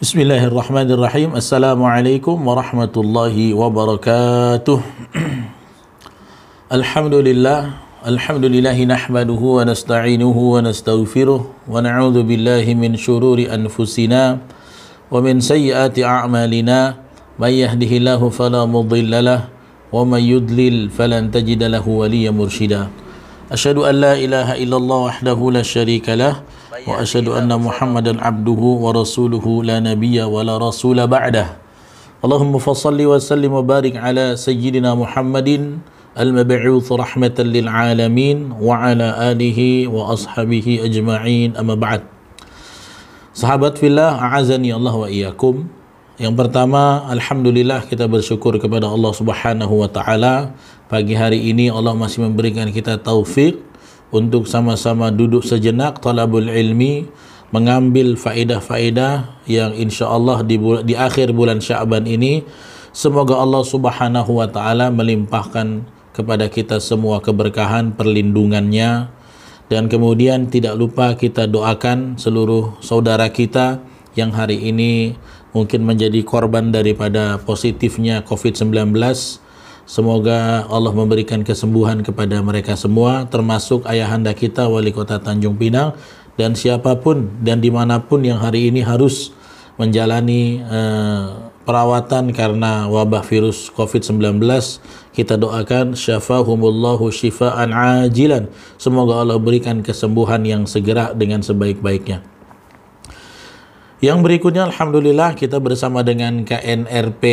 Bismillahirrahmanirrahim. Assalamualaikum warahmatullahi wabarakatuh. Alhamdulillahi nahmaduhu wa nasta'inuhu wa nastaghfiruh wa na'udzu billahi min syururi anfusina wa min sayyiati a'malina. May yahdihillahu fala mudilla lahu wa may yudlil falan tajida lahu waliyyan mursyida. Asyhadu an la ilaha illallah wahdahu la syarika lah wa asyhadu anna Muhammadan abduhu wa rasuluhu la nabiyya wa la rasula ba'dah. Allahumma fassalli wa sallim wa barik ala sayyidina Muhammadin al-mab'uts rahmatan lil alamin wa ala alihi wa ashabihi ajma'in, amma ba'd. Sahabat fillah, a'azani Allah wa iyyakum. Yang pertama, alhamdulillah, kita bersyukur kepada Allah Subhanahu wa taala. Pagi hari ini Allah masih memberikan kita taufik untuk sama-sama duduk sejenak talabul ilmi, mengambil faedah-faedah yang insyaallah di akhir bulan Sya'ban ini semoga Allah Subhanahu wa taala melimpahkan kepada kita semua keberkahan perlindungannya. Dan kemudian tidak lupa kita doakan seluruh saudara kita yang hari ini mungkin menjadi korban daripada positifnya COVID-19. Semoga Allah memberikan kesembuhan kepada mereka semua, termasuk ayahanda kita Wali Kota Tanjung Pinang, dan siapapun dan dimanapun yang hari ini harus menjalani perawatan karena wabah virus COVID-19. Kita doakan syafahumullahu syifaan ajilan. Semoga Allah berikan kesembuhan yang segera dengan sebaik-baiknya. Yang berikutnya, alhamdulillah, kita bersama dengan KNRP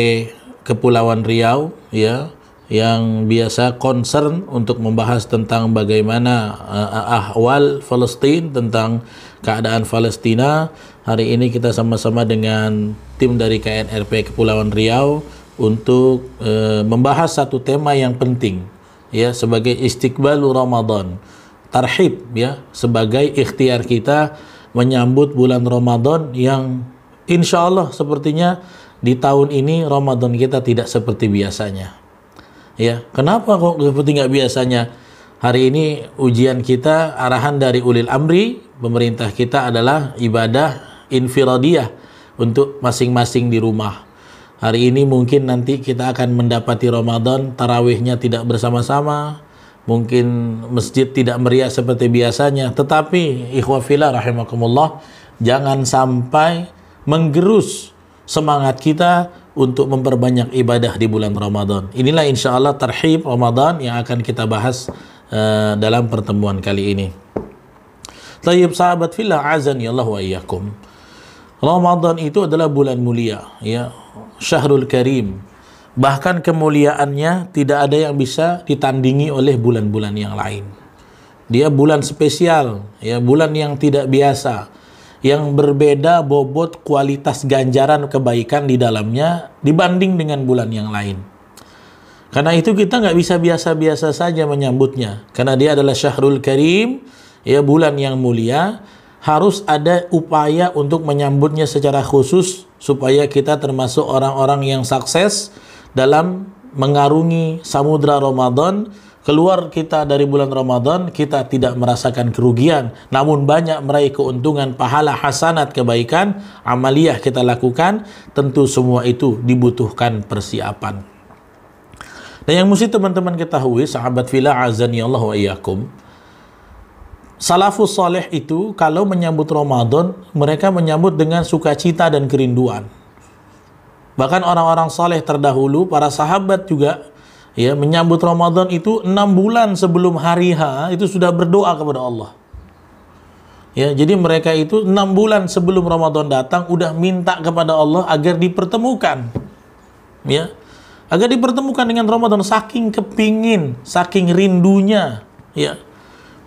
Kepulauan Riau, ya, yang biasa concern untuk membahas tentang bagaimana ahwal Palestina, tentang keadaan Palestina. Hari ini kita sama-sama dengan tim dari KNRP Kepulauan Riau untuk membahas satu tema yang penting, ya, sebagai istiqbalu Ramadan, tarhib, ya, sebagai ikhtiar kita menyambut bulan Ramadan yang insya Allah sepertinya di tahun ini Ramadan kita tidak seperti biasanya. Ya, kenapa kok seperti nggak biasanya? Hari ini ujian kita, arahan dari ulil amri, pemerintah kita adalah ibadah infiradiyah untuk masing-masing di rumah. Hari ini mungkin nanti kita akan mendapati Ramadan, tarawihnya tidak bersama-sama, mungkin masjid tidak meriah seperti biasanya, tetapi ikhwafillah rahimakumullah, jangan sampai menggerus semangat kita untuk memperbanyak ibadah di bulan Ramadan. Inilah insya Allah tarhib Ramadan yang akan kita bahas dalam pertemuan kali ini. Tayyib sahabat fillah, azani Allah wa iyyakum. Ramadan itu adalah bulan mulia, ya, Syahrul Karim. Bahkan kemuliaannya tidak ada yang bisa ditandingi oleh bulan-bulan yang lain. Dia bulan spesial, ya, bulan yang tidak biasa, yang berbeda bobot kualitas ganjaran kebaikan di dalamnya dibanding dengan bulan yang lain. Karena itu kita nggak bisa biasa-biasa saja menyambutnya. Karena dia adalah Syahrul Karim, ya, bulan yang mulia, harus ada upaya untuk menyambutnya secara khusus supaya kita termasuk orang-orang yang sukses dalam mengarungi samudra Ramadan. Keluar kita dari bulan Ramadan, kita tidak merasakan kerugian, namun banyak meraih keuntungan, pahala, hasanat, kebaikan, amaliyah kita lakukan. Tentu semua itu dibutuhkan persiapan. Dan yang mesti teman-teman ketahui, sahabat fillah, azani Allah wa iyyakum, salafus saleh itu kalau menyambut Ramadan, mereka menyambut dengan sukacita dan kerinduan. Bahkan orang-orang saleh terdahulu, para sahabat juga, ya, menyambut Ramadan itu 6 bulan sebelum hari H itu sudah berdoa kepada Allah. Ya, jadi mereka itu 6 bulan sebelum Ramadan datang udah minta kepada Allah agar dipertemukan. Ya. Agar dipertemukan dengan Ramadan, saking kepingin, saking rindunya, ya.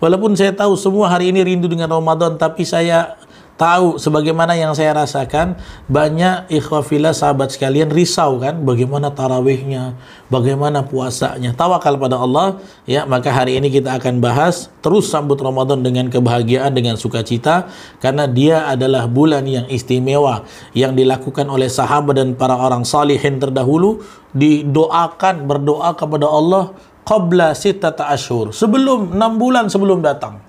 Walaupun saya tahu semua hari ini rindu dengan Ramadan, tapi saya tahu sebagaimana yang saya rasakan, banyak ikhwafillah sahabat sekalian risau kan, bagaimana tarawihnya, bagaimana puasanya. Tawakal pada Allah, ya. Maka hari ini kita akan bahas terus sambut Ramadan dengan kebahagiaan, dengan sukacita, karena dia adalah bulan yang istimewa yang dilakukan oleh sahabat dan para orang salihin terdahulu, didoakan, berdoa kepada Allah qabla sittata ashhur, sebelum 6 bulan sebelum datang.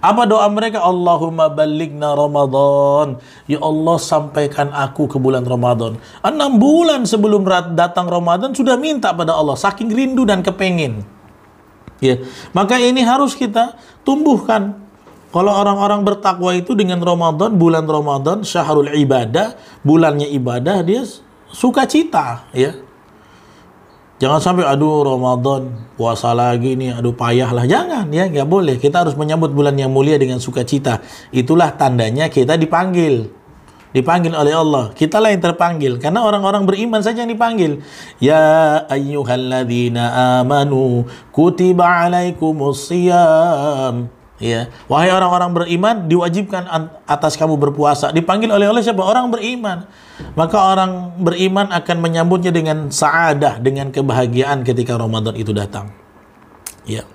Apa doa mereka? Allahumma ballighna Ramadan. Ya Allah, sampaikan aku ke bulan Ramadan. 6 bulan sebelum datang Ramadan sudah minta pada Allah, saking rindu dan kepengin. Ya, maka ini harus kita tumbuhkan. Kalau orang-orang bertakwa itu dengan Ramadan, bulan Ramadan, syahrul ibadah, bulannya ibadah, dia sukacita, ya. Jangan sampai, aduh Ramadan, puasa lagi nih, aduh payah lah. Jangan, ya, nggak boleh. Kita harus menyambut bulan yang mulia dengan sukacita. Itulah tandanya kita dipanggil. Dipanggil oleh Allah. Kitalah yang terpanggil. Karena orang-orang beriman saja yang dipanggil. Ya ayyuhalladzina amanu, kutiba alaikumus siyam. Ya, wahai orang-orang beriman, diwajibkan atas kamu berpuasa. Dipanggil oleh siapa? Orang beriman. Maka orang beriman akan menyambutnya dengan sa'adah, dengan kebahagiaan ketika Ramadan itu datang. Ya.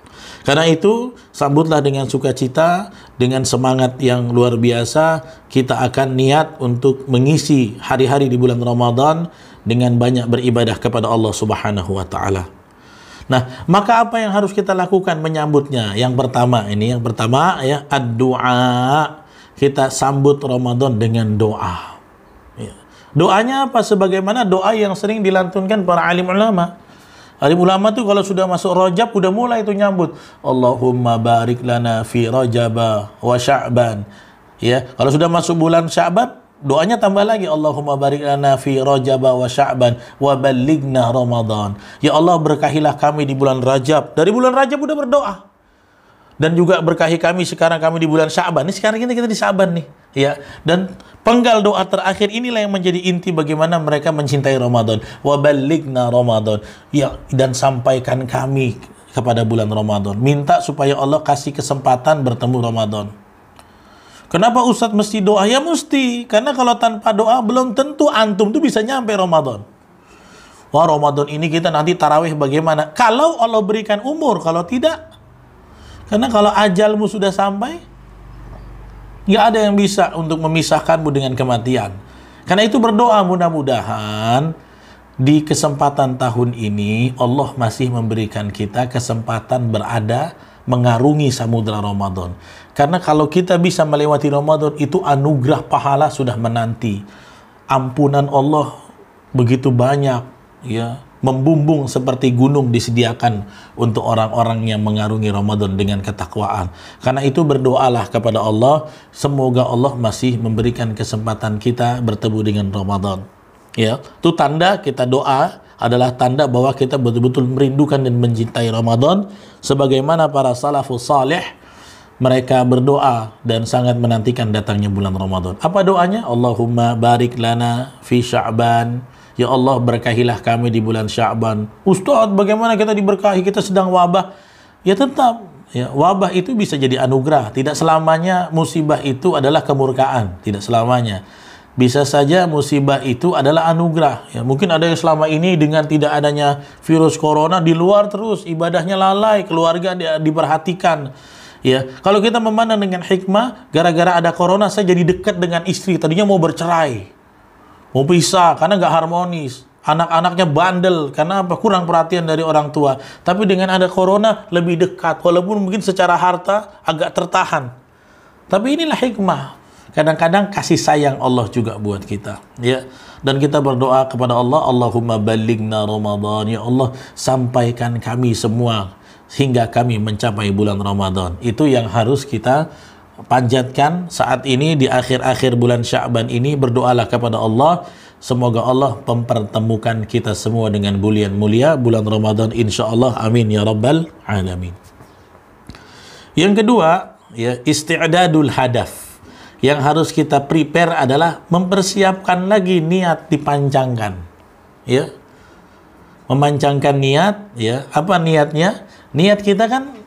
Karena itu, sambutlah dengan sukacita, dengan semangat yang luar biasa. Kita akan niat untuk mengisi hari-hari di bulan Ramadan dengan banyak beribadah kepada Allah Subhanahu wa taala. Nah, maka apa yang harus kita lakukan menyambutnya? Yang pertama ya, ad-du'a. Kita sambut Ramadan dengan doa. Ya. Doanya apa? Sebagaimana doa yang sering dilantunkan para alim ulama. Alim ulama tuh kalau sudah masuk Rajab udah mulai itu nyambut. Allahumma barik lana fi Rajaba wa Sya'ban. Ya, kalau sudah masuk bulan Sya'ban, doanya tambah lagi, Allahumma barik lana fi Rajaba wa Sya'ban wa ballighna Ramadan. Ya Allah, berkahilah kami di bulan Rajab. Dari bulan Rajab udah berdoa. Dan juga berkahi kami sekarang kami di bulan Sya'ban. Ini sekarang kita di Sya'ban nih, ya. Dan penggal doa terakhir inilah yang menjadi inti bagaimana mereka mencintai Ramadan. Wa ballighna Ramadan. Ya, dan sampaikan kami kepada bulan Ramadan. Minta supaya Allah kasih kesempatan bertemu Ramadan. Kenapa Ustadz mesti doa? Ya mesti. Karena kalau tanpa doa belum tentu antum tuh bisa nyampe Ramadan. Wah, Ramadan ini kita nanti tarawih bagaimana? Kalau Allah berikan umur, kalau tidak. Karena kalau ajalmu sudah sampai, nggak ada yang bisa untuk memisahkanmu dengan kematian. Karena itu berdoa, mudah-mudahan di kesempatan tahun ini Allah masih memberikan kita kesempatan berada mengarungi samudra Ramadan. Karena kalau kita bisa melewati Ramadan, itu anugerah pahala sudah menanti. Ampunan Allah begitu banyak, ya, membumbung seperti gunung disediakan untuk orang-orang yang mengarungi Ramadan dengan ketakwaan. Karena itu berdoalah kepada Allah, semoga Allah masih memberikan kesempatan kita bertemu dengan Ramadan. Ya, itu tanda kita doa adalah tanda bahwa kita betul-betul merindukan dan mencintai Ramadan, sebagaimana para salafus salih mereka berdoa dan sangat menantikan datangnya bulan Ramadan. Apa doanya? Allahumma barik lana fi Sya'ban. Ya Allah, berkahilah kami di bulan Sya'ban. Ustaz, bagaimana kita diberkahi? Kita sedang wabah. Ya tetap, ya, wabah itu bisa jadi anugerah. Tidak selamanya musibah itu adalah kemurkaan. Tidak selamanya. Bisa saja musibah itu adalah anugerah. Ya, mungkin ada yang selama ini dengan tidak adanya virus corona di luar terus, ibadahnya lalai, keluarga diperhatikan. Ya, kalau kita memandang dengan hikmah, gara-gara ada corona saya jadi dekat dengan istri. Tadinya mau bercerai, mau pisah karena nggak harmonis. Anak-anaknya bandel karena apa? Kurang perhatian dari orang tua. Tapi dengan ada corona lebih dekat, walaupun mungkin secara harta agak tertahan. Tapi inilah hikmah. Kadang-kadang kasih sayang Allah juga buat kita, ya. Dan kita berdoa kepada Allah, Allahumma ballighna Ramadan. Ya Allah, sampaikan kami semua hingga kami mencapai bulan Ramadan. Itu yang harus kita panjatkan saat ini di akhir-akhir bulan Sya'ban ini. Berdoalah kepada Allah, semoga Allah mempertemukan kita semua dengan bulan mulia bulan Ramadan, insyaallah. Amin ya rabbal alamin. Yang kedua, ya, isti'dadul hadaf. Yang harus kita prepare adalah mempersiapkan lagi niat, dipanjangkan, ya, memancangkan niat, ya. Apa niatnya? Niat kita kan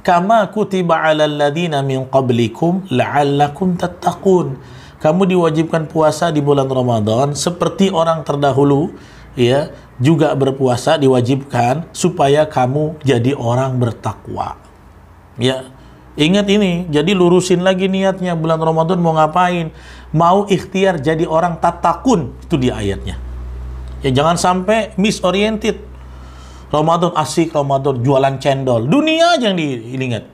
kama kutiba 'alal ladzina min qablikum la'allakum tattaqun. Kamu diwajibkan puasa di bulan Ramadan seperti orang terdahulu, ya, juga berpuasa diwajibkan supaya kamu jadi orang bertakwa. Ya. Ingat ini, jadi lurusin lagi niatnya, bulan Ramadan mau ngapain? Mau ikhtiar jadi orang tatakun, itu di ayatnya. Ya, jangan sampai misoriented. Ramadan asik, Ramadan jualan cendol. Dunia aja yang diingat.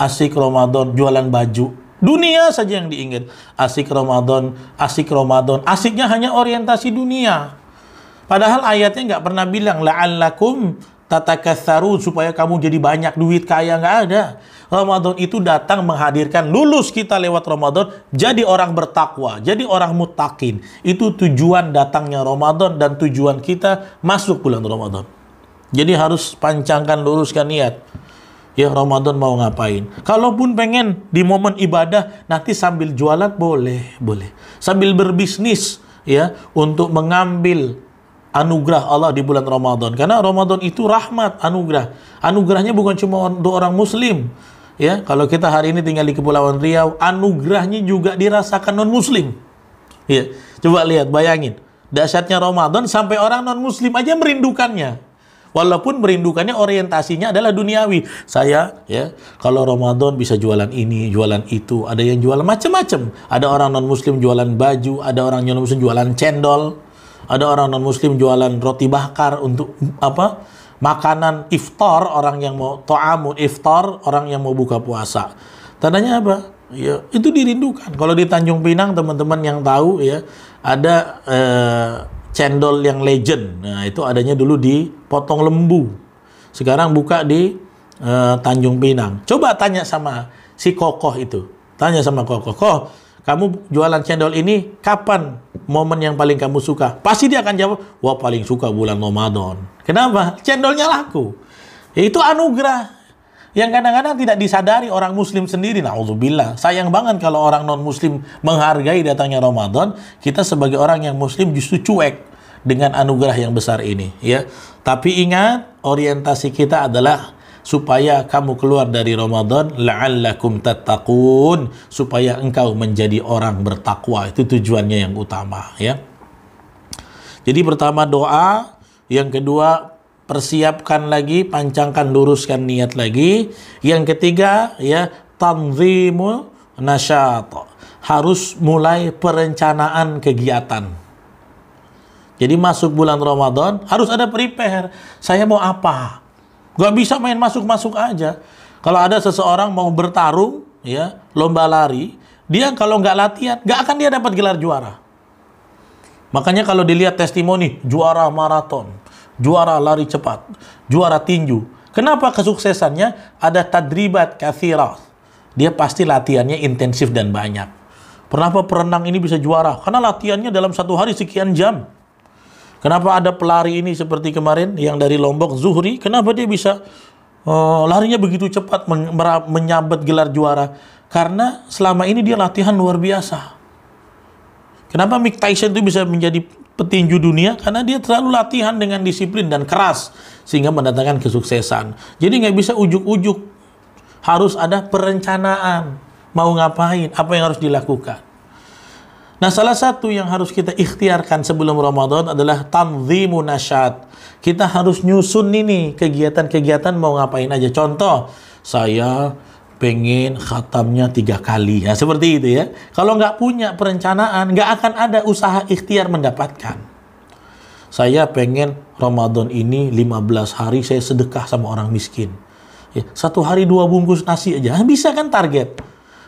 asik Ramadan, jualan baju. Dunia saja yang diingat. Asik Ramadan, asik Ramadan. Asiknya hanya orientasi dunia. Padahal ayatnya nggak pernah bilang la'allakum tatakatsaru supaya kamu jadi banyak duit kaya, nggak ada. Ramadan itu datang menghadirkan lulus kita lewat Ramadan jadi orang bertakwa, jadi orang muttaqin. Itu tujuan datangnya Ramadan dan tujuan kita masuk bulan Ramadan. Jadi harus pancangkan, luruskan niat. Ya, Ramadan mau ngapain? Kalaupun pengen di momen ibadah nanti sambil jualan boleh. Sambil berbisnis ya untuk mengambil anugerah Allah di bulan Ramadan. Karena Ramadan itu rahmat, anugerah. Anugerahnya bukan cuma untuk orang muslim. Ya, kalau kita hari ini tinggal di Kepulauan Riau, anugerahnya juga dirasakan non-muslim. Ya, coba lihat, bayangin. Dahsyatnya Ramadan sampai orang non-muslim aja merindukannya. Walaupun merindukannya orientasinya adalah duniawi. Saya ya, kalau Ramadan bisa jualan ini, jualan itu, ada yang jualan macam-macam. Ada orang non-muslim jualan baju, ada orang non-muslim jualan cendol, ada orang non-muslim jualan roti bakar untuk apa? Makanan iftar, orang yang mau ta'amun iftar, orang yang mau buka puasa. Tandanya apa? Ya, itu dirindukan. Kalau di Tanjung Pinang, teman-teman yang tahu ya, ada cendol yang legend. Nah, itu adanya dulu di Potong Lembu. Sekarang buka di Tanjung Pinang. Coba tanya sama si Kokoh itu. Tanya sama Kokoh. Koh, kamu jualan cendol ini kapan momen yang paling kamu suka? Pasti dia akan jawab, wah paling suka bulan Ramadan. Kenapa? Cendolnya laku. Ya, itu anugerah yang kadang-kadang tidak disadari orang muslim sendiri. Na'udzubillah. Sayang banget kalau orang non-muslim menghargai datangnya Ramadan. Kita sebagai orang yang muslim justru cuek dengan anugerah yang besar ini. Ya. Tapi ingat, orientasi kita adalah supaya kamu keluar dari Ramadan, la'allakum tattaqun, supaya engkau menjadi orang bertakwa. Itu tujuannya yang utama. Ya. Jadi pertama doa, yang kedua persiapkan lagi, pancangkan, luruskan niat lagi. Yang ketiga, ya, tanzimu nasyat. Harus mulai perencanaan kegiatan. Jadi masuk bulan Ramadan, harus ada prepare. Saya mau apa? Gak bisa main masuk-masuk aja. Kalau ada seseorang mau bertarung, ya, lomba lari, dia kalau nggak latihan, nggak akan dia dapat gelar juara. Makanya kalau dilihat testimoni, juara maraton, juara lari cepat, juara tinju. Kenapa kesuksesannya? Ada tadribat katsirah. Dia pasti latihannya intensif dan banyak. Kenapa perenang ini bisa juara? Karena latihannya dalam satu hari sekian jam. Kenapa ada pelari ini seperti kemarin yang dari Lombok, Zuhri? Kenapa dia bisa larinya begitu cepat menyabet gelar juara? Karena selama ini dia latihan luar biasa. Kenapa Mike Tyson itu bisa menjadi petinju dunia? Karena dia terlalu latihan dengan disiplin dan keras sehingga mendatangkan kesuksesan. Jadi nggak bisa ujuk-ujuk, harus ada perencanaan. Mau ngapain? Apa yang harus dilakukan? Nah, salah satu yang harus kita ikhtiarkan sebelum Ramadan adalah tanzimu nasyat. Kita harus nyusun ini kegiatan-kegiatan mau ngapain aja. Contoh, saya pengen khatamnya 3 kali. Ya, seperti itu ya. Kalau nggak punya perencanaan, nggak akan ada usaha ikhtiar mendapatkan. Saya pengen Ramadan ini 15 hari saya sedekah sama orang miskin. Ya, 1 hari 2 bungkus nasi aja. Bisa kan target?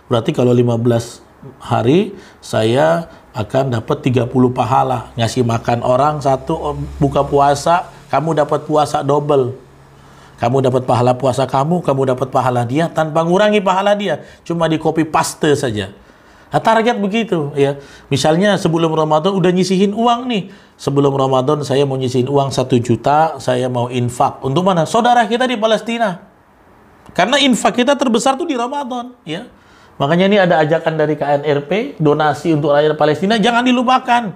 Berarti kalau 15 hari saya akan dapat 30 pahala. Ngasih makan orang 1 buka puasa, kamu dapat puasa double. Kamu dapat pahala puasa kamu dapat pahala dia tanpa ngurangi pahala dia. Cuma di copy paste saja. Nah, target begitu ya. Misalnya sebelum Ramadan udah nyisihin uang nih. Sebelum Ramadan saya mau nyisihin uang 1 juta, saya mau infak. Untuk mana? Saudara kita di Palestina. Karena infak kita terbesar tuh di Ramadan ya. Makanya ini ada ajakan dari KNRP, donasi untuk rakyat Palestina, jangan dilupakan.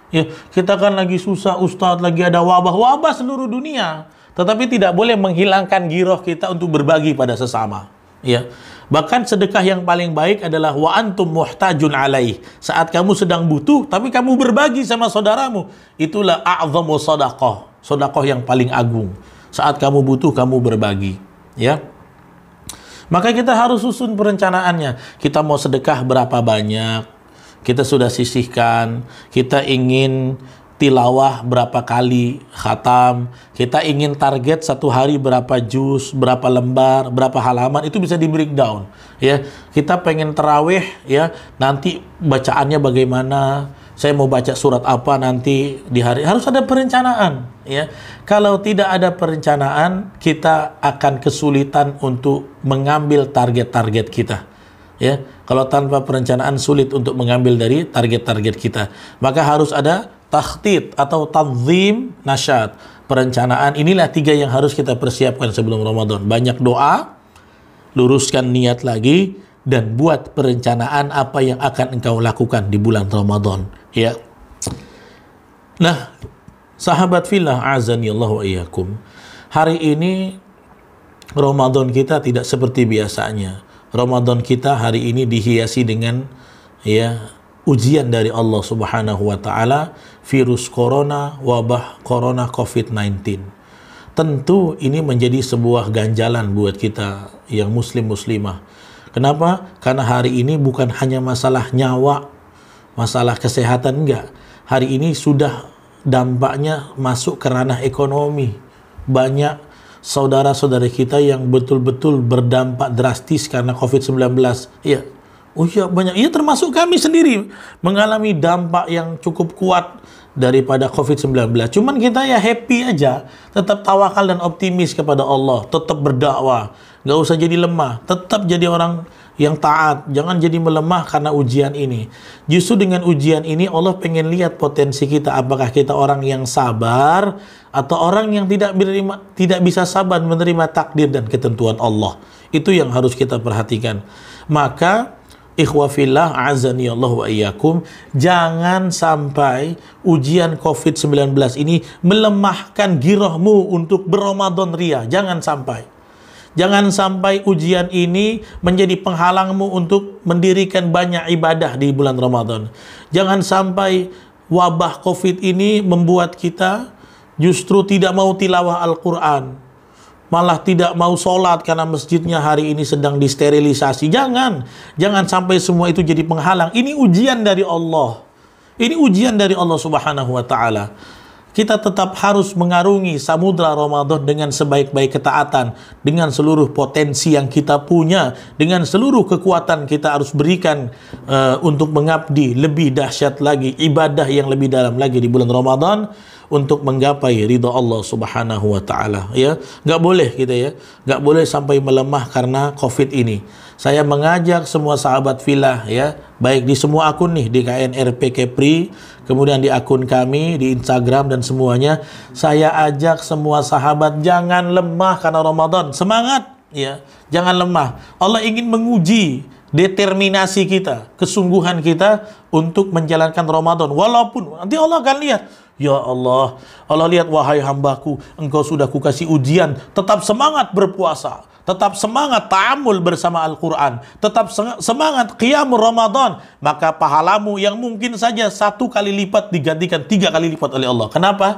Ya, kita kan lagi susah, Ustadz, lagi ada wabah seluruh dunia. Tetapi tidak boleh menghilangkan giroh kita untuk berbagi pada sesama. Ya. Bahkan sedekah yang paling baik adalah wa antum muhtajun alaih. Saat kamu sedang butuh, tapi kamu berbagi sama saudaramu. Itulah a'zamu sadaqah. Sedekah yang paling agung. Saat kamu butuh, kamu berbagi. Ya. Maka kita harus susun perencanaannya. Kita mau sedekah berapa banyak, kita sudah sisihkan, kita ingin tilawah berapa kali khatam, kita ingin target satu hari berapa juz, berapa lembar, berapa halaman, itu bisa di breakdown ya. Kita pengen tarawih ya, nanti bacaannya bagaimana, saya mau baca surat apa nanti di hari, harus ada perencanaan ya. Kalau tidak ada perencanaan, kita akan kesulitan untuk mengambil target-target kita ya. Kalau tanpa perencanaan sulit untuk mengambil dari target-target kita. Maka harus ada takhtid atau tanzim nasyat, perencanaan. Inilah 3 yang harus kita persiapkan sebelum Ramadan. Banyak doa, luruskan niat lagi, dan buat perencanaan apa yang akan engkau lakukan di bulan Ramadan ya. Nah, sahabat fillah azani Allah wa iyyakum, hari ini Ramadan kita tidak seperti biasanya. Ramadan kita hari ini dihiasi dengan ya ujian dari Allah Subhanahu wa taala, virus corona, wabah corona COVID-19. Tentu ini menjadi sebuah ganjalan buat kita yang muslim muslimah. Kenapa? Karena hari ini bukan hanya masalah nyawa, masalah kesehatan, enggak. Hari ini sudah dampaknya masuk ke ranah ekonomi. Banyak saudara-saudara kita yang betul-betul berdampak drastis karena COVID-19. Ya. Oh iya, banyak. Iya, termasuk kami sendiri mengalami dampak yang cukup kuat daripada COVID-19. Cuman kita ya happy aja, tetap tawakal dan optimis kepada Allah, tetap berdakwah, nggak usah jadi lemah, tetap jadi orang yang taat, jangan jadi melemah karena ujian ini. Justru dengan ujian ini Allah pengen lihat potensi kita, apakah kita orang yang sabar atau orang yang tidak bisa sabar menerima takdir dan ketentuan Allah. Itu yang harus kita perhatikan. Maka ikhwa fillah azani Allah wa iyyakum, jangan sampai ujian COVID-19 ini melemahkan girahmu untuk berRamadan ria. Jangan sampai. Jangan sampai ujian ini menjadi penghalangmu untuk mendirikan banyak ibadah di bulan Ramadan. Jangan sampai wabah COVID ini membuat kita justru tidak mau tilawah Al-Quran, malah tidak mau sholat karena masjidnya hari ini sedang disterilisasi. Jangan sampai semua itu jadi penghalang. Ini ujian dari Allah. Ini ujian dari Allah Subhanahu wa taala. Kita tetap harus mengarungi samudra Ramadan dengan sebaik-baik ketaatan, dengan seluruh potensi yang kita punya, dengan seluruh kekuatan kita harus berikan untuk mengabdi lebih dahsyat lagi, ibadah yang lebih dalam lagi di bulan Ramadan, untuk menggapai ridha Allah Subhanahu wa taala ya. Nggak boleh kita ya, nggak boleh sampai melemah karena Covid ini. Saya mengajak semua sahabat filah ya, baik di semua akun nih, di KNRP Kepri, kemudian di akun kami di Instagram dan semuanya, saya ajak semua sahabat jangan lemah karena Ramadan. Semangat ya, jangan lemah. Allah ingin menguji determinasi kita, kesungguhan kita untuk menjalankan Ramadan. Walaupun nanti Allah akan lihat, ya Allah, Allah lihat, wahai hambaku, engkau sudah kukasih ujian, tetap semangat berpuasa, tetap semangat ta'amul bersama Al-Quran, tetap semangat qiyamul Ramadan, maka pahalamu yang mungkin saja 1 kali lipat digantikan 3 kali lipat oleh Allah. Kenapa?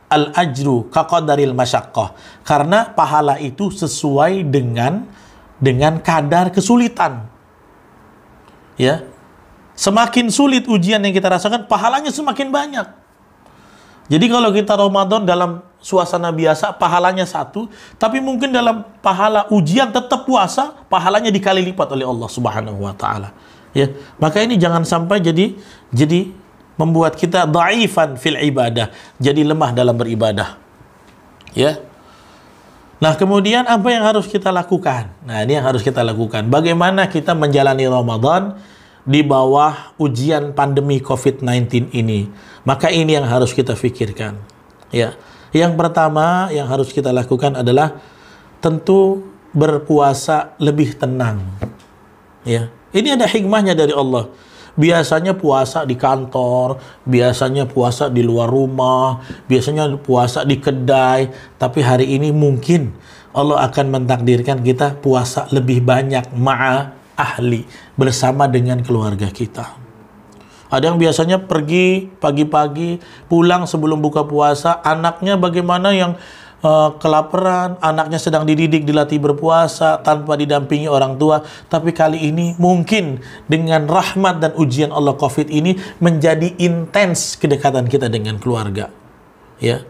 Al-ajru kaqadaril masyaqqah. Karena pahala itu sesuai dengan kadar kesulitan. Ya, semakin sulit ujian yang kita rasakan, pahalanya semakin banyak. Jadi kalau kita Ramadan dalam suasana biasa, pahalanya 1, tapi mungkin dalam pahala ujian tetap puasa, pahalanya dikali lipat oleh Allah Subhanahu wa taala. Ya, maka ini jangan sampai jadi membuat kita dhaifan fil ibadah, jadi lemah dalam beribadah. Ya. Nah, kemudian apa yang harus kita lakukan? Nah, ini yang harus kita lakukan. Bagaimana kita menjalani Ramadan di bawah ujian pandemi COVID-19 ini? Maka ini yang harus kita pikirkan. Ya. Yang pertama yang harus kita lakukan adalah tentu berpuasa lebih tenang. Ya. Ini ada hikmahnya dari Allah. Biasanya puasa di kantor, biasanya puasa di luar rumah, biasanya puasa di kedai, tapi hari ini mungkin Allah akan mentakdirkan kita puasa lebih banyak ma'a ahli, bersama dengan keluarga kita. Ada yang biasanya pergi pagi-pagi, pulang sebelum buka puasa, anaknya bagaimana yang kelaparan, anaknya sedang dididik, dilatih berpuasa tanpa didampingi orang tua. Tapi kali ini mungkin dengan rahmat dan ujian Allah COVID ini menjadi intens kedekatan kita dengan keluarga. Ya,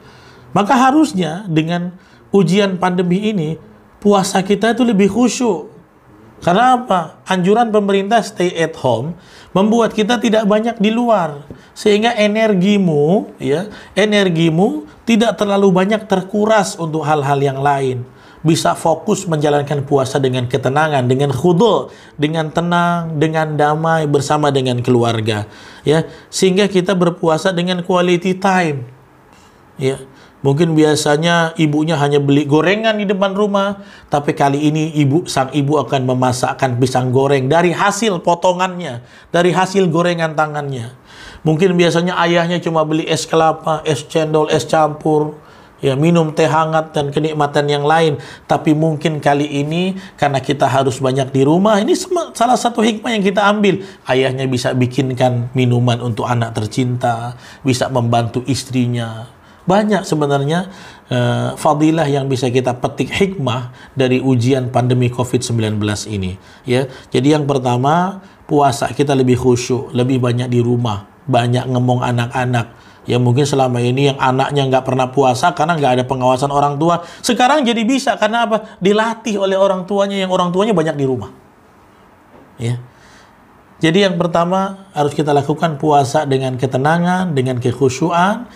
maka harusnya dengan ujian pandemi ini puasa kita itu lebih khusyuk. Karena apa? Anjuran pemerintah stay at home membuat kita tidak banyak di luar, sehingga energimu tidak terlalu banyak terkuras untuk hal-hal yang lain. Bisa fokus menjalankan puasa dengan ketenangan, dengan khudu', dengan tenang, dengan damai bersama dengan keluarga. Ya, sehingga kita berpuasa dengan quality time. Ya. Mungkin biasanya ibunya hanya beli gorengan di depan rumah, tapi kali ini sang ibu akan memasakkan pisang goreng dari hasil potongannya, dari hasil gorengan tangannya. Mungkin biasanya ayahnya cuma beli es kelapa, es cendol, es campur, ya, minum teh hangat dan kenikmatan yang lain. Tapi mungkin kali ini karena kita harus banyak di rumah, ini salah satu hikmah yang kita ambil. Ayahnya bisa bikinkan minuman untuk anak tercinta, bisa membantu istrinya. Banyak sebenarnya fadilah yang bisa kita petik, hikmah dari ujian pandemi COVID-19 ini. Ya, jadi yang pertama, puasa kita lebih khusyuk, lebih banyak di rumah, banyak ngomong anak-anak. Ya mungkin selama ini yang anaknya nggak pernah puasa karena nggak ada pengawasan orang tua. Sekarang jadi bisa, karena apa? Dilatih oleh orang tuanya, yang orang tuanya banyak di rumah. Ya. Jadi yang pertama harus kita lakukan puasa dengan ketenangan, dengan kekhusyuan,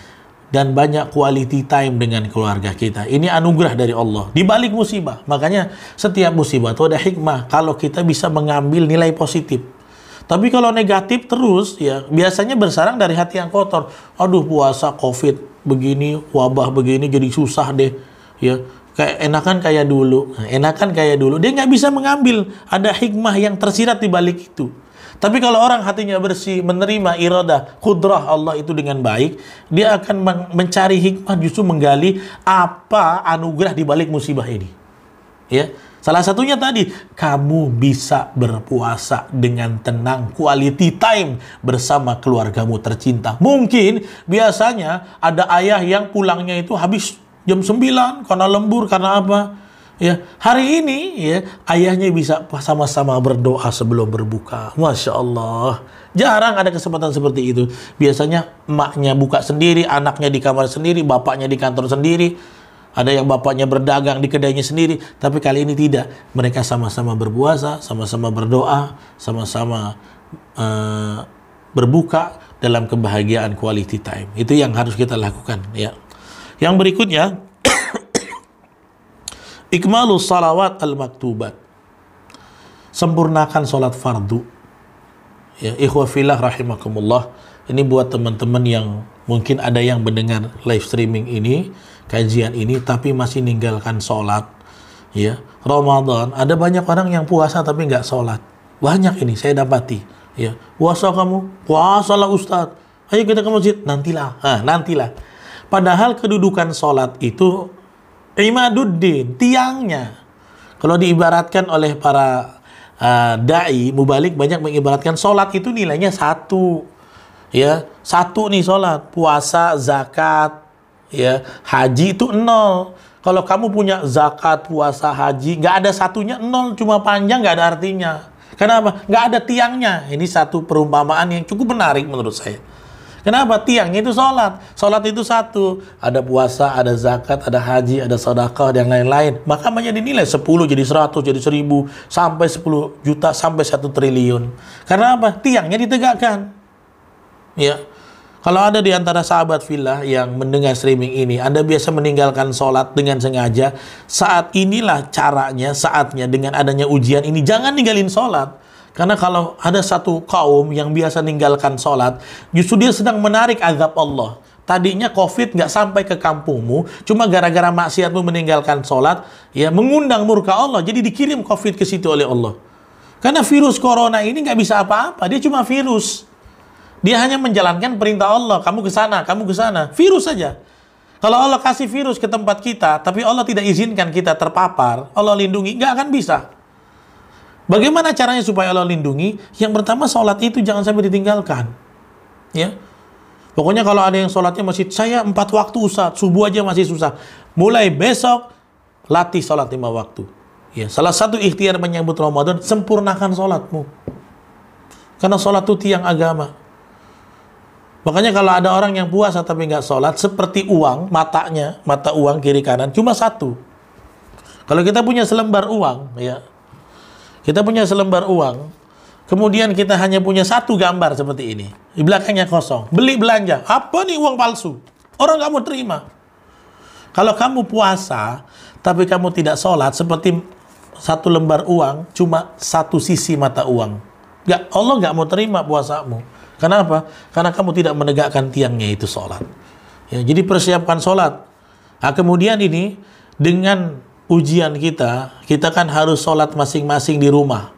dan banyak quality time dengan keluarga kita. Ini anugerah dari Allah di balik musibah. Makanya setiap musibah itu ada hikmah kalau kita bisa mengambil nilai positif. Tapi kalau negatif terus, ya biasanya bersarang dari hati yang kotor. Aduh, puasa COVID begini, wabah begini, jadi susah deh. Ya, enakan kayak dulu. Enakan kayak dulu. Dia nggak bisa mengambil ada hikmah yang tersirat di balik itu. Tapi kalau orang hatinya bersih, menerima iradah, kudrah Allah itu dengan baik, dia akan mencari hikmah, justru menggali apa anugerah di balik musibah ini. Ya, salah satunya tadi, kamu bisa berpuasa dengan tenang, quality time bersama keluargamu tercinta. Mungkin biasanya ada ayah yang pulangnya itu habis jam 9 karena lembur, karena apa? Ya, hari ini ya ayahnya bisa sama-sama berdoa sebelum berbuka. Masya Allah. Jarang ada kesempatan seperti itu. Biasanya emaknya buka sendiri, anaknya di kamar sendiri, bapaknya di kantor sendiri. Ada yang bapaknya berdagang di kedainya sendiri. Tapi kali ini tidak. Mereka sama-sama berpuasa, sama-sama berdoa, sama-sama berbuka dalam kebahagiaan quality time. Itu yang harus kita lakukan. Ya. Yang berikutnya, ikmalus salawat al-maktubat. Sempurnakan sholat fardu. Ya, ikhwah fillah rahimakumullah. Ini buat teman-teman yang mungkin ada yang mendengar live streaming ini, kajian ini, tapi masih ninggalkan sholat. Ya, Ramadan, ada banyak orang yang puasa tapi nggak sholat. Banyak ini, saya dapati. Ya, puasa kamu? Puasalah Ustadz. Ayo kita ke masjid. Nantilah. Nantilah. Padahal kedudukan sholat itu imaduddin, tiangnya. Kalau diibaratkan oleh para da'i, mubalik banyak mengibaratkan sholat itu nilainya 1. Ya, 1 nih sholat. Puasa, zakat, ya, haji itu 0. Kalau kamu punya zakat, puasa, haji, nggak ada satunya 0, cuma panjang, nggak ada artinya. Kenapa? Nggak ada tiangnya. Ini satu perumpamaan yang cukup menarik menurut saya. Kenapa? Tiangnya itu sholat. Sholat itu 1. Ada puasa, ada zakat, ada haji, ada sedekah, dan lain-lain. Maka menjadi nilai 10, jadi 100, jadi 1000, sampai 10 juta, sampai 1 triliun. Karena apa? Tiangnya ditegakkan. Ya. Kalau ada di antara sahabat fillah yang mendengar streaming ini, Anda biasa meninggalkan sholat dengan sengaja, saat inilah caranya, saatnya dengan adanya ujian ini, jangan ninggalin sholat. Karena kalau ada satu kaum yang biasa meninggalkan sholat, justru dia sedang menarik azab Allah. Tadinya COVID nggak sampai ke kampungmu, cuma gara-gara maksiatmu meninggalkan sholat, ya mengundang murka Allah. Jadi dikirim COVID ke situ oleh Allah. Karena virus corona ini nggak bisa apa-apa, dia cuma virus. Dia hanya menjalankan perintah Allah, kamu ke sana, kamu ke sana. Virus saja. Kalau Allah kasih virus ke tempat kita, tapi Allah tidak izinkan kita terpapar, Allah lindungi, nggak akan bisa. Bagaimana caranya supaya Allah lindungi? Yang pertama, sholat itu jangan sampai ditinggalkan. Ya. Pokoknya kalau ada yang sholatnya masih, saya 4 waktu Ustaz, subuh aja masih susah. Mulai besok latih sholat 5 waktu. Ya, salah satu ikhtiar menyambut Ramadan, sempurnakan sholatmu. Karena sholat itu tiang agama. Makanya kalau ada orang yang puasa tapi nggak sholat, seperti uang, mata uang kiri kanan, cuma satu. Kalau kita punya selembar uang, ya, kita punya selembar uang, kemudian kita hanya punya satu gambar seperti ini, di belakangnya kosong, beli belanja, apa nih uang palsu? Orang nggak mau terima. Kalau kamu puasa, tapi kamu tidak sholat, seperti satu lembar uang, cuma satu sisi mata uang. Allah nggak mau terima puasamu. Kenapa? Karena kamu tidak menegakkan tiangnya itu sholat. Ya, jadi persiapkan sholat. Nah, kemudian ini dengan ujian kita kan harus sholat masing-masing di rumah.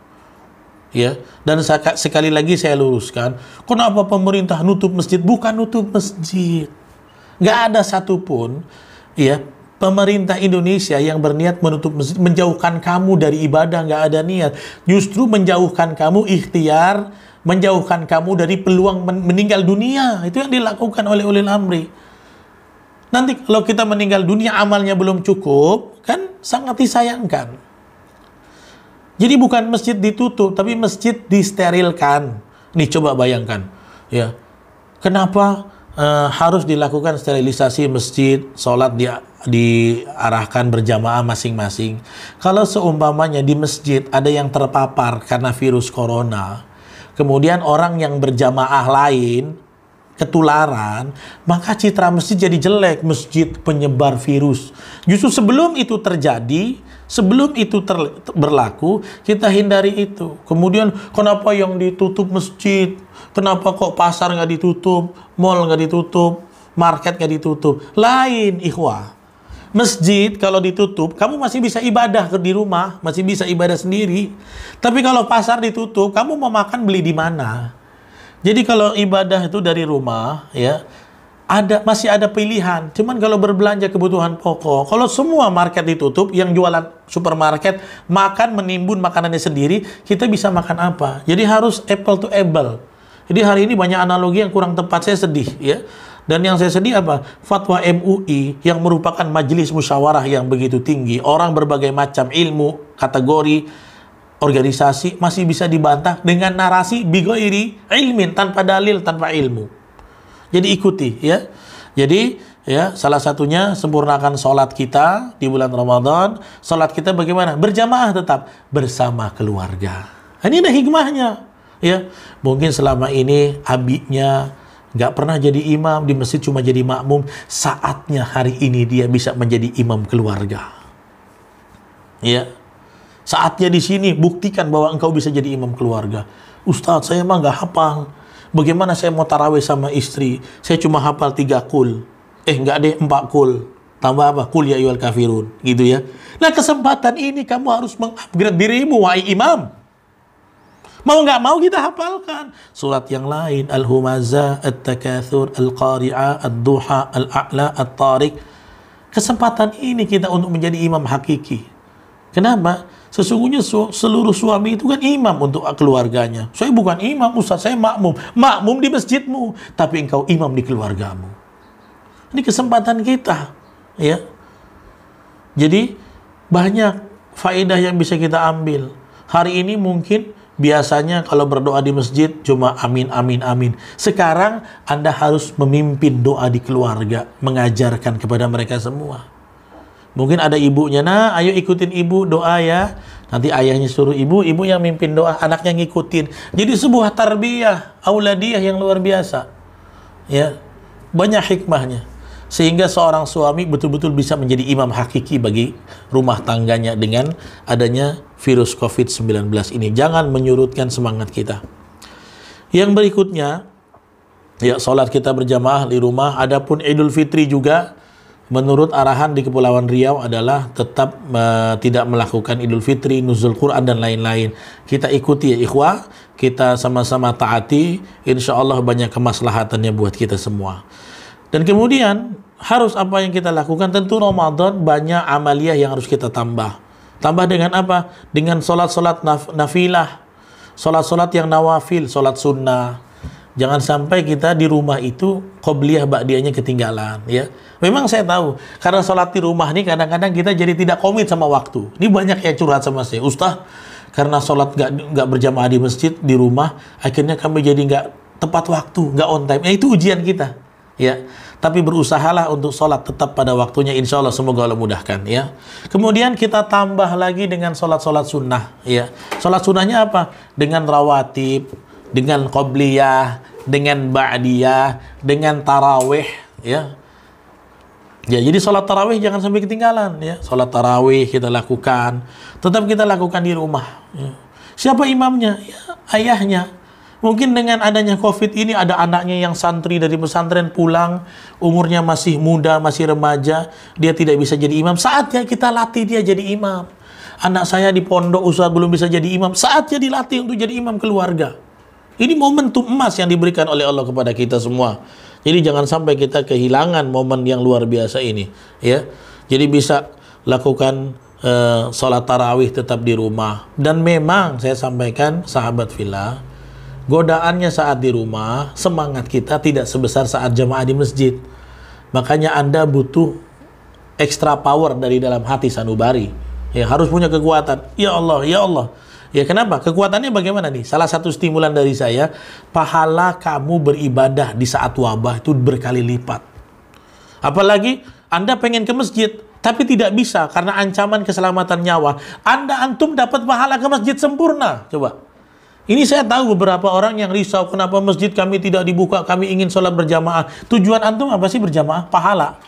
Ya, dan sekali lagi saya luruskan, kenapa pemerintah nutup masjid? Bukan nutup masjid. Nggak ada satupun, ya, pemerintah Indonesia yang berniat menutup masjid, menjauhkan kamu dari ibadah, nggak ada niat. Justru menjauhkan kamu ikhtiar, menjauhkan kamu dari peluang meninggal dunia. Itu yang dilakukan oleh ulil amri. Nanti kalau kita meninggal dunia amalnya belum cukup, kan sangat disayangkan. Jadi bukan masjid ditutup, tapi masjid disterilkan. Nih coba bayangkan, ya, kenapa harus dilakukan sterilisasi masjid, sholat diarahkan berjamaah masing-masing. Kalau seumpamanya di masjid ada yang terpapar karena virus corona, kemudian orang yang berjamaah lain ketularan, maka citra masjid jadi jelek, masjid penyebar virus. Justru sebelum itu terjadi, sebelum itu berlaku, kita hindari itu. Kemudian kenapa yang ditutup masjid? Kenapa kok pasar nggak ditutup, mall nggak ditutup, market nggak ditutup? Lain, ikhwah. Masjid kalau ditutup, kamu masih bisa ibadah di rumah, masih bisa ibadah sendiri. Tapi kalau pasar ditutup, kamu mau makan beli di mana? Jadi kalau ibadah itu dari rumah, ya, masih ada pilihan. Cuman kalau berbelanja kebutuhan pokok, kalau semua market ditutup, yang jualan supermarket makan menimbun makanannya sendiri, kita bisa makan apa? Jadi harus apple to apple. Jadi hari ini banyak analogi yang kurang tepat, saya sedih, ya. Dan yang saya sedih apa? Fatwa MUI yang merupakan majelis musyawarah yang begitu tinggi, orang berbagai macam ilmu, kategori, organisasi masih bisa dibantah dengan narasi bighairi ilmin, tanpa dalil, tanpa ilmu. Jadi ikuti, ya. Jadi ya, salah satunya sempurnakan sholat kita di bulan Ramadan. Sholat kita bagaimana? Berjamaah tetap bersama keluarga. Ini ada hikmahnya, ya. Mungkin selama ini abinya nggak pernah jadi imam di masjid, cuma jadi makmum. Saatnya hari ini dia bisa menjadi imam keluarga, ya. Saatnya di sini buktikan bahwa engkau bisa jadi imam keluarga. Ustadz, saya mah nggak hafal. Bagaimana saya mau tarawih sama istri? Saya cuma hafal 3 kul. Nggak deh, 4 kul. Tambah apa? Kul ya ayyuhal kafirun. Gitu ya. Nah, kesempatan ini kamu harus mengupgrade dirimu, wahai imam. Mau nggak mau kita hafalkan. Surat yang lain. Al-Humazah, At-Takatsur, Al-Qari'ah, Ad-Duha, Al-A'la, At-Tariq. Kesempatan ini kita untuk menjadi imam hakiki. Kenapa? Sesungguhnya seluruh suami itu kan imam untuk keluarganya. Saya bukan imam, Ustaz, saya makmum. Makmum di masjidmu, tapi engkau imam di keluargamu. Ini kesempatan kita, ya. Jadi banyak faedah yang bisa kita ambil. Hari ini mungkin biasanya kalau berdoa di masjid cuma amin, amin, amin. Sekarang Anda harus memimpin doa di keluarga, mengajarkan kepada mereka semua. Mungkin ada ibunya, nah ayo ikutin ibu doa ya. Nanti ayahnya suruh ibu yang mimpin doa, anaknya ngikutin. Jadi sebuah tarbiyah, auladiyah yang luar biasa. Ya, banyak hikmahnya. Sehingga seorang suami betul-betul bisa menjadi imam hakiki bagi rumah tangganya dengan adanya virus COVID-19 ini. Jangan menyurutkan semangat kita. Yang berikutnya, ya, sholat kita berjamaah di rumah. Adapun Idul Fitri juga, menurut arahan di Kepulauan Riau adalah tetap tidak melakukan Idul Fitri, nuzul Quran dan lain-lain. Kita ikuti ya ikhwah, kita sama-sama taati, insya Allah banyak kemaslahatannya buat kita semua. Dan kemudian harus apa yang kita lakukan? Tentu Ramadan banyak amaliyah yang harus kita tambah. Tambah dengan apa? Dengan sholat-sholat nafilah, sholat-sholat yang nawafil, sholat sunnah. Jangan sampai kita di rumah itu qobliyah ba'diyahnya ketinggalan, ya. Memang saya tahu, karena sholat di rumah nih kadang-kadang kita jadi tidak komit sama waktu. Ini banyak yang curhat sama saya, Ustaz, karena sholat nggak berjamaah di masjid di rumah, akhirnya kami jadi nggak tepat waktu, nggak on time. Itu ujian kita, ya. Tapi berusahalah untuk sholat tetap pada waktunya, insya Allah semoga Allah mudahkan, ya. Kemudian kita tambah lagi dengan sholat-sholat sunnah, ya. Sholat sunnahnya apa? Dengan rawatib, dengan qobliyah, dengan ba'diyah, dengan tarawih, ya. Ya, jadi sholat tarawih jangan sampai ketinggalan, ya. Sholat tarawih kita lakukan, tetap kita lakukan di rumah, ya. Siapa imamnya? Ya, ayahnya. Mungkin dengan adanya COVID ini ada anaknya yang santri dari pesantren pulang, umurnya masih muda, masih remaja, dia tidak bisa jadi imam. Saatnya kita latih dia jadi imam. Anak saya di pondok Ustaz belum bisa jadi imam, saatnya dilatih untuk jadi imam keluarga. Ini momentum emas yang diberikan oleh Allah kepada kita semua. Jadi jangan sampai kita kehilangan momen yang luar biasa ini, ya. Jadi bisa lakukan sholat tarawih tetap di rumah. Dan memang saya sampaikan sahabat fillah, godaannya saat di rumah, semangat kita tidak sebesar saat jamaah di masjid. Makanya Anda butuh extra power dari dalam hati sanubari. Ya, harus punya kekuatan. Ya Allah, ya Allah. Ya, kenapa? Kekuatannya bagaimana nih? Salah satu stimulan dari saya, pahala kamu beribadah di saat wabah itu berkali lipat. Apalagi Anda pengen ke masjid, tapi tidak bisa karena ancaman keselamatan nyawa. Antum dapat pahala ke masjid sempurna. Coba. Ini saya tahu beberapa orang yang risau, kenapa masjid kami tidak dibuka, kami ingin sholat berjamaah. Tujuan antum apa sih berjamaah? Pahala.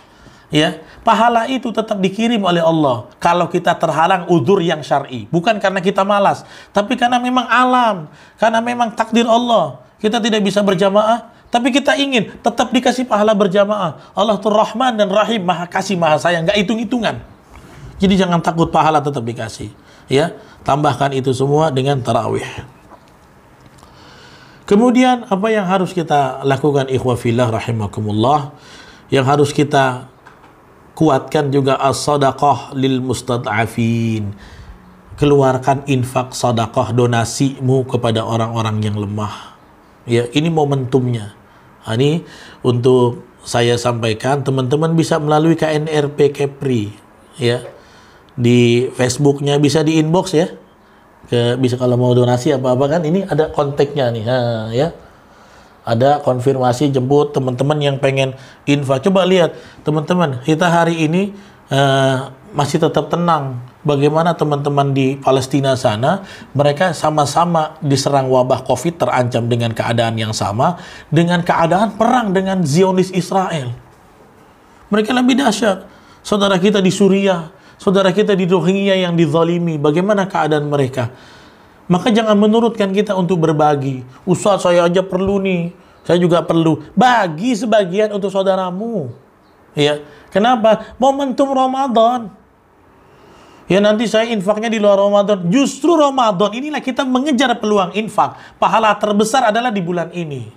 Ya, pahala itu tetap dikirim oleh Allah kalau kita terhalang udzur yang syar'i, bukan karena kita malas, tapi karena memang alam, karena memang takdir Allah. Kita tidak bisa berjamaah, tapi kita ingin tetap dikasih pahala berjamaah. Allah tuh Rahman dan Rahim, Maha Kasih, Maha Sayang, nggak hitung-hitungan. Jadi jangan takut, pahala tetap dikasih. Ya, tambahkan itu semua dengan tarawih. Kemudian apa yang harus kita lakukan ikhwah fillah rahimakumullah? Yang harus kita kuatkan juga as-sadaqah lil mustad'afin. Keluarkan infak sedekah, donasimu kepada orang-orang yang lemah. Ya, ini momentumnya. Nah, ini untuk saya sampaikan, teman-teman bisa melalui KNRP Kepri, ya. Di Facebooknya bisa di inbox, ya. Bisa kalau mau donasi apa-apa kan, ini ada kontaknya nih, ya. Ada konfirmasi jemput teman-teman yang pengen infak. Coba lihat teman-teman, kita hari ini masih tetap tenang. Bagaimana teman-teman di Palestina sana, mereka sama-sama diserang wabah COVID, terancam dengan keadaan yang sama, dengan keadaan perang dengan Zionis Israel. Mereka lebih dahsyat. Saudara kita di Suriah, saudara kita di Rohingya yang dizalimi, bagaimana keadaan mereka? Maka jangan menurutkan kita untuk berbagi. Ustaz, saya aja perlu nih, saya juga perlu. Bagi sebagian untuk saudaramu. Ya, kenapa? Momentum Ramadan. Ya, nanti saya infaknya di luar Ramadan. Justru Ramadan inilah kita mengejar peluang infak. Pahala terbesar adalah di bulan ini.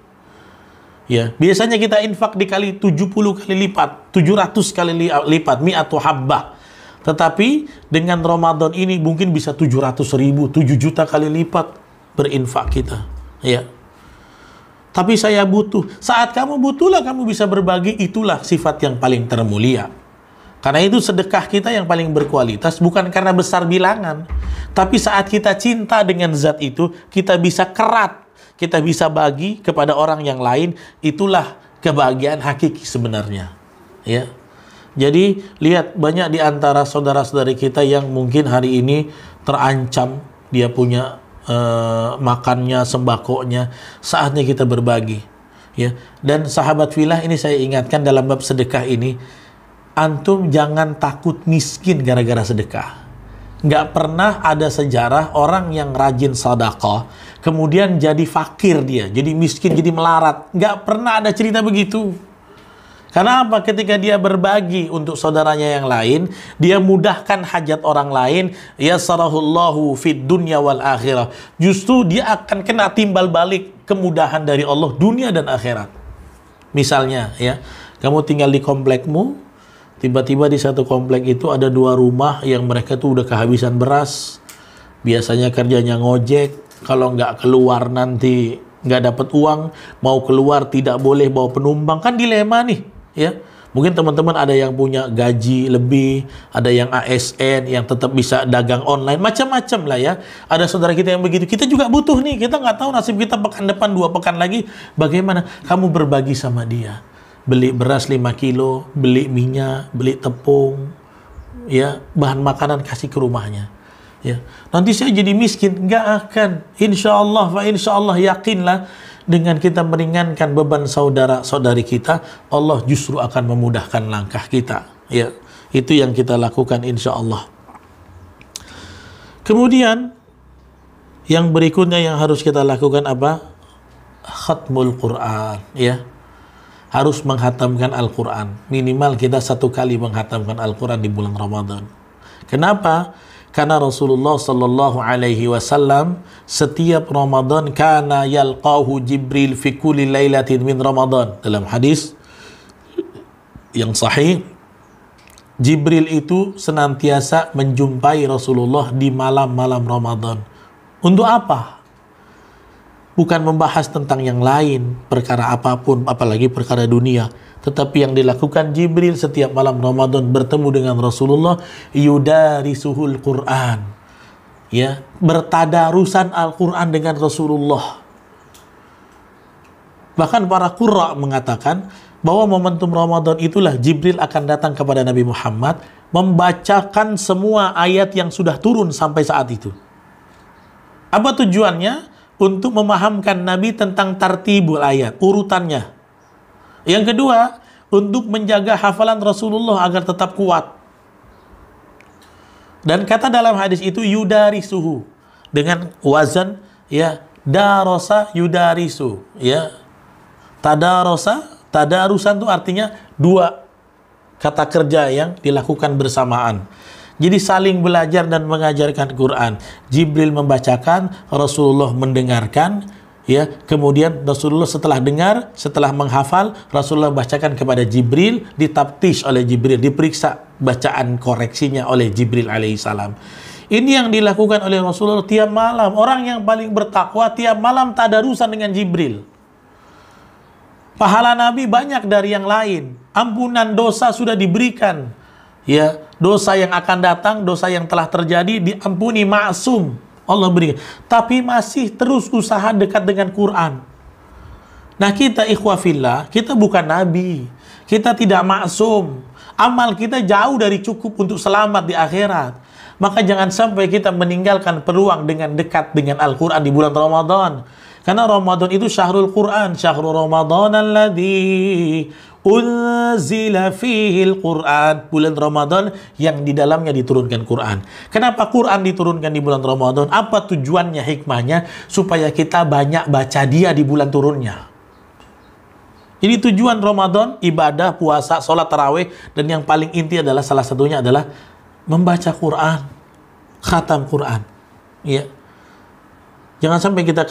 Ya, biasanya kita infak dikali 70 kali lipat, 700 kali lipat, mi'atu habbah. Tetapi dengan Ramadan ini mungkin bisa 700.000, 7 juta kali lipat berinfak kita. Ya. Tapi saya butuh. Saat kamu butuhlah kamu bisa berbagi. Itulah sifat yang paling termulia. Karena itu sedekah kita yang paling berkualitas bukan karena besar bilangan. Tapi saat kita cinta dengan zat itu, kita bisa kerat. Kita bisa bagi kepada orang yang lain. Itulah kebahagiaan hakiki sebenarnya. Ya. Jadi lihat, banyak di antara saudara-saudari kita yang mungkin hari ini terancam, dia punya makannya, sembakonya, saatnya kita berbagi. Ya. Dan sahabat filah ini saya ingatkan dalam bab sedekah ini, antum jangan takut miskin gara-gara sedekah. Nggak pernah ada sejarah orang yang rajin sedekah kemudian jadi fakir dia, jadi miskin, jadi melarat. Nggak pernah ada cerita begitu. Karena apa? Ketika dia berbagi untuk saudaranya yang lain, dia mudahkan hajat orang lain, yasarahullahu fid dunya wal akhirah. Justru dia akan kena timbal balik kemudahan dari Allah dunia dan akhirat. Misalnya, ya, kamu tinggal di komplekmu, tiba-tiba di satu komplek itu ada 2 rumah yang mereka tuh udah kehabisan beras. Biasanya kerjanya ngojek, kalau nggak keluar nanti nggak dapat uang, mau keluar tidak boleh bawa penumpang, kan dilema nih, ya. Mungkin teman-teman ada yang punya gaji lebih, ada yang ASN, yang tetap bisa dagang online, macam-macam lah ya. Ada saudara kita yang begitu, kita juga butuh nih, kita nggak tahu nasib kita pekan depan, 2 pekan lagi, bagaimana? Kamu berbagi sama dia. Beli beras 5 kilo, beli minyak, beli tepung, ya, bahan makanan kasih ke rumahnya. Ya. Nanti saya jadi miskin, nggak akan. Insya Allah, yakinlah, dengan kita meringankan beban saudara-saudari kita, Allah justru akan memudahkan langkah kita. Ya, itu yang kita lakukan insya Allah. Kemudian yang berikutnya yang harus kita lakukan apa? Khatmul Quran. Ya, harus menghatamkan Al-Quran. Minimal kita 1 kali menghatamkan Al-Quran di bulan Ramadan. Kenapa? Karena Rasulullah sallallahu alaihi wasallam setiap Ramadan kana yalqahu Jibril fi kulli lailatin min Ramadan. Dalam hadis yang sahih, Jibril itu senantiasa menjumpai Rasulullah di malam-malam Ramadan. Untuk apa? Bukan membahas tentang yang lain, perkara apapun, apalagi perkara dunia. Tetapi yang dilakukan Jibril setiap malam Ramadan bertemu dengan Rasulullah, yudarisuhul Quran. Ya, bertadarusan Al-Quran dengan Rasulullah. Bahkan para qurra mengatakan bahwa momentum Ramadan itulah Jibril akan datang kepada Nabi Muhammad membacakan semua ayat yang sudah turun sampai saat itu. Apa tujuannya? Untuk memahamkan Nabi tentang tartibul ayat, urutannya. Yang kedua, untuk menjaga hafalan Rasulullah agar tetap kuat. Dan kata dalam hadis itu yudarisuhu, dengan wazan ya darosa yudarisu, ya. Tadarusan itu artinya 2 kata kerja yang dilakukan bersamaan. Jadi saling belajar dan mengajarkan Quran. Jibril membacakan, Rasulullah mendengarkan, ya. Kemudian Rasulullah setelah dengar, setelah menghafal, Rasulullah bacakan kepada Jibril, ditaftish oleh Jibril, diperiksa bacaan koreksinya oleh Jibril alaihissalam. Ini yang dilakukan oleh Rasulullah tiap malam. Orang yang paling bertakwa tiap malam tadarusan dengan Jibril. Pahala Nabi banyak dari yang lain. Ampunan dosa sudah diberikan. Ya, dosa yang akan datang, dosa yang telah terjadi diampuni, maksum. Allah berikan. Tapi masih terus usaha dekat dengan Quran. Nah, kita ikhwah fillah, kita bukan nabi. Kita tidak maksum. Amal kita jauh dari cukup untuk selamat di akhirat. Maka jangan sampai kita meninggalkan peluang dengan dekat dengan Al-Quran di bulan Ramadan. Karena Ramadan itu syahrul Quran, syahrul Ramadan alladzi unzila fihil Quran, bulan Ramadan yang di dalamnya diturunkan Quran. Kenapa Quran diturunkan di bulan Ramadan? Apa tujuannya, hikmahnya? Supaya kita banyak baca dia di bulan turunnya. Jadi tujuan Ramadan, ibadah, puasa, sholat tarawih, dan yang paling inti adalah salah satunya adalah membaca Quran, khatam Quran. Ya. Jangan sampai kita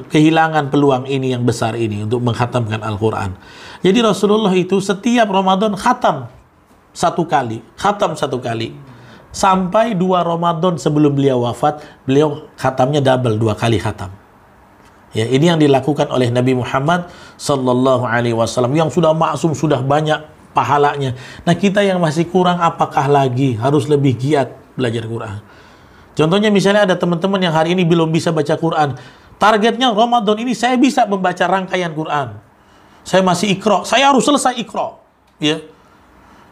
kehilangan peluang ini yang besar ini untuk menghatamkan Al-Quran. Jadi Rasulullah itu setiap Ramadan khatam 1 kali. Khatam 1 kali. Sampai 2 Ramadan sebelum beliau wafat, beliau khatamnya double, 2 kali khatam. Ya, ini yang dilakukan oleh Nabi Muhammad sallallahu alaihi wasallam yang sudah maksum, sudah banyak pahalanya. Nah, kita yang masih kurang, apakah lagi harus lebih giat belajar Quran? Contohnya misalnya ada teman-teman yang hari ini belum bisa baca Quran. Targetnya Ramadan ini saya bisa membaca rangkaian Quran. Saya masih Iqra, saya harus selesai Iqra. Ya.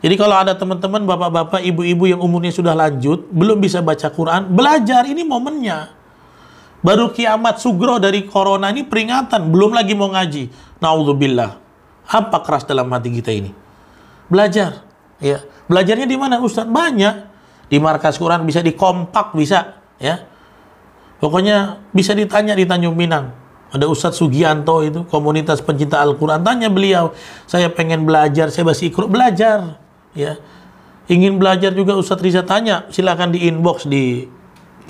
Jadi kalau ada teman-teman, bapak-bapak, ibu-ibu yang umurnya sudah lanjut, belum bisa baca Quran, belajar, ini momennya. Baru kiamat sugro dari corona ini peringatan, belum lagi mau ngaji. Na'udzubillah. Apa keras dalam hati kita ini? Belajar. Ya. Belajarnya di mana, Ustaz? Banyak. Di markas Quran bisa, di Kompak bisa, ya. Pokoknya bisa ditanya di Tanjung Pinang. Ada Ustadz Sugianto itu, komunitas pencinta Al-Quran. Tanya beliau, saya pengen belajar, saya masih ikut belajar, ya. Ingin belajar juga Ustadz Riza, tanya, silakan di inbox di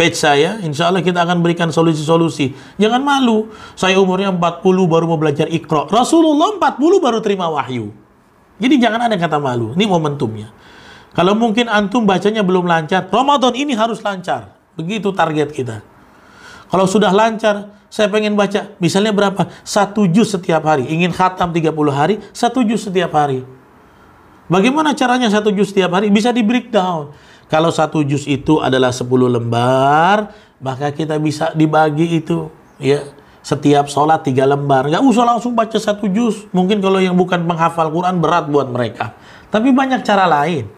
page saya. Insya Allah kita akan berikan solusi-solusi. Jangan malu. Saya umurnya 40 baru mau belajar Iqra. Rasulullah 40 baru terima wahyu. Jadi jangan ada kata malu. Ini momentumnya. Kalau mungkin antum bacanya belum lancar, Ramadan ini harus lancar. Begitu target kita. Kalau sudah lancar, saya pengen baca, misalnya berapa? 1 juz setiap hari. Ingin khatam 30 hari, 1 juz setiap hari. Bagaimana caranya 1 juz setiap hari? Bisa di breakdown. Kalau 1 juz itu adalah 10 lembar, maka kita bisa dibagi itu, ya. Setiap sholat 3 lembar. Nggak usah langsung baca 1 juz. Mungkin kalau yang bukan penghafal Quran berat buat mereka. Tapi banyak cara lain.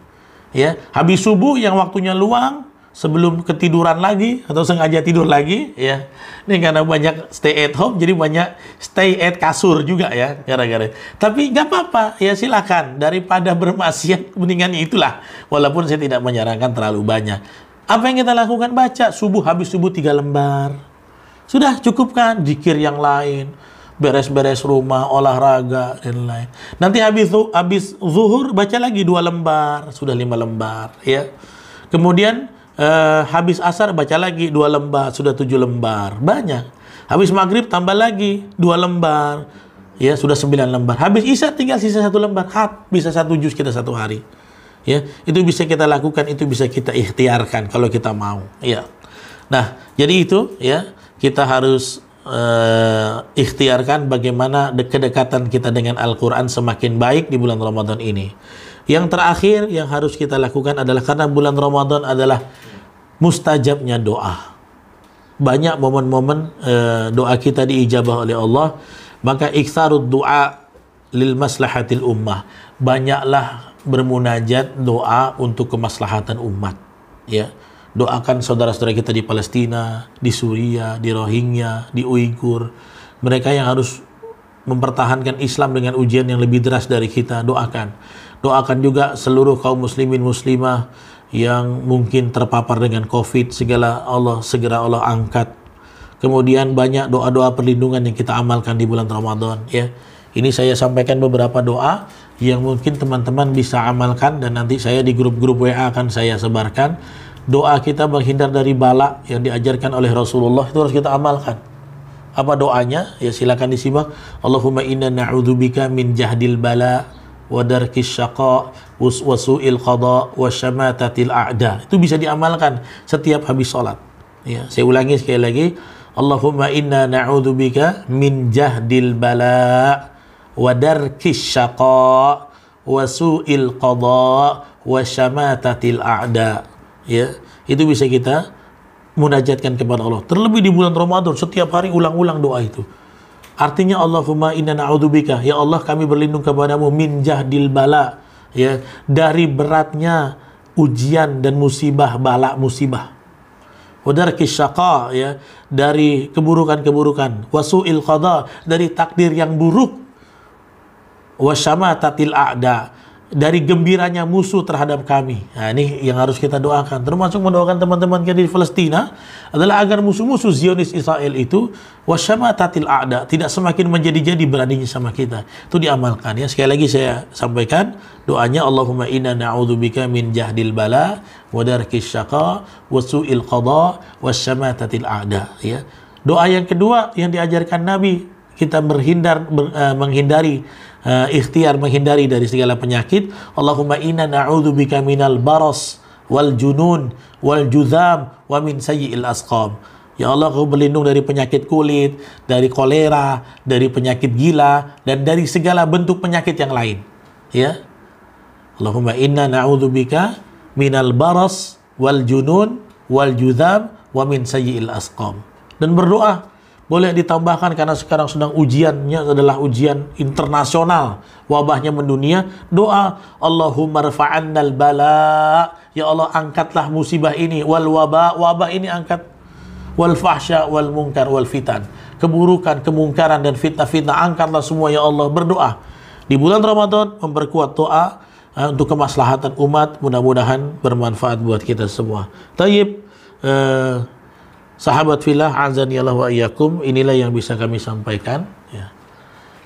Ya, habis subuh yang waktunya luang, sebelum ketiduran lagi atau sengaja tidur lagi, ya. Ini karena banyak stay at home, jadi banyak stay at kasur juga ya, gara-gara. Tapi nggak apa-apa, ya silakan. Daripada bermaksiat, mendingan itulah. Walaupun saya tidak menyarankan terlalu banyak. Apa yang kita lakukan? Baca subuh, habis subuh 3 lembar. Sudah cukupkan, zikir yang lain, beres-beres rumah, olahraga dan lain. Nanti habis zuhur baca lagi 2 lembar, sudah 5 lembar, ya. Kemudian habis asar baca lagi 2 lembar, sudah 7 lembar. Banyak. Habis maghrib tambah lagi 2 lembar. Ya, sudah 9 lembar. Habis isya tinggal sisa 1 lembar. Bisa 1 juz kita 1 hari. Ya, itu bisa kita lakukan, itu bisa kita ikhtiarkan kalau kita mau. Ya. Nah, jadi itu ya, kita harus ikhtiarkan bagaimana kedekatan kita dengan Al-Quran semakin baik di bulan Ramadan ini. Yang terakhir yang harus kita lakukan adalah, karena bulan Ramadan adalah mustajabnya doa. Banyak momen-momen doa kita diijabah oleh Allah, maka iktsarud doa lil maslahatil ummah. Banyaklah bermunajat doa untuk kemaslahatan umat. Ya. Doakan saudara-saudara kita di Palestina, di Suriah, di Rohingya, di Uighur. Mereka yang harus mempertahankan Islam dengan ujian yang lebih deras dari kita, doakan. Doakan juga seluruh kaum muslimin muslimah yang mungkin terpapar dengan COVID, segera Allah angkat. Kemudian banyak doa-doa perlindungan yang kita amalkan di bulan Ramadan, ya. Ini saya sampaikan beberapa doa yang mungkin teman-teman bisa amalkan, dan nanti saya di grup-grup WA akan saya sebarkan. Doa kita menghindar dari bala yang diajarkan oleh Rasulullah itu harus kita amalkan. Apa doanya? Ya silakan disimak. Allahumma inna na'udzubika min jahdil bala wa darkis syaqa wa su'il qada wa syamatatil a'da. Itu bisa diamalkan setiap habis sholat. Ya, saya ulangi sekali lagi. Allahumma inna na'udzubika min jahdil bala wa darkis syaqa wa su'il qada wa syamatatil a'da. Ya, itu bisa kita munajatkan kepada Allah. Terlebih di bulan Ramadan, setiap hari ulang-ulang doa itu. Artinya Allahumma inna na'udzubika, ya Allah kami berlindung kepadamu min jahdil bala, ya, dari beratnya ujian dan musibah, bala musibah. Wa darkis syaqa, ya, dari keburukan-keburukan. Wa su'il qada, dari takdir yang buruk. Wa syamatatil a'da, dari gembiranya musuh terhadap kami. Nah, ini yang harus kita doakan. Termasuk mendoakan teman-teman kita di Palestina adalah agar musuh-musuh Zionis Israel itu wasyamatatil a'da, tidak semakin menjadi-jadi beraninya sama kita. Itu diamalkan ya. Sekali lagi saya sampaikan doanya, Allahumma inna na'udzubika min jahdil bala wa darkis syaqa wa su'il qada wasyamatatil a'da, ya. Doa yang kedua yang diajarkan Nabi, kita menghindari ikhtiar menghindari dari segala penyakit. Allahumma inna na'udzubika minal baras wal junun wal juzam wa min sayyi'il asqam. Ya Allah, Kau berlindung dari penyakit kulit, dari kolera, dari penyakit gila, dan dari segala bentuk penyakit yang lain. Ya. Allahumma inna na'udzubika minal baras wal junun wal juzam wa min sayyi'il asqam. Dan berdoa boleh ditambahkan karena sekarang sedang ujiannya adalah ujian internasional, wabahnya mendunia. Doa Allahumma rfa'annal bala, ya Allah angkatlah musibah ini, wal wabah ini angkat, wal fahsya wal munkar wal fitan, keburukan, kemungkaran dan fitnah-fitnah angkatlah semua ya Allah. Berdoa di bulan Ramadan, memperkuat doa untuk kemaslahatan umat, mudah-mudahan bermanfaat buat kita semua. Tayyib, sahabat fillah azani Allah wa iyyakum, inilah yang bisa kami sampaikan ya.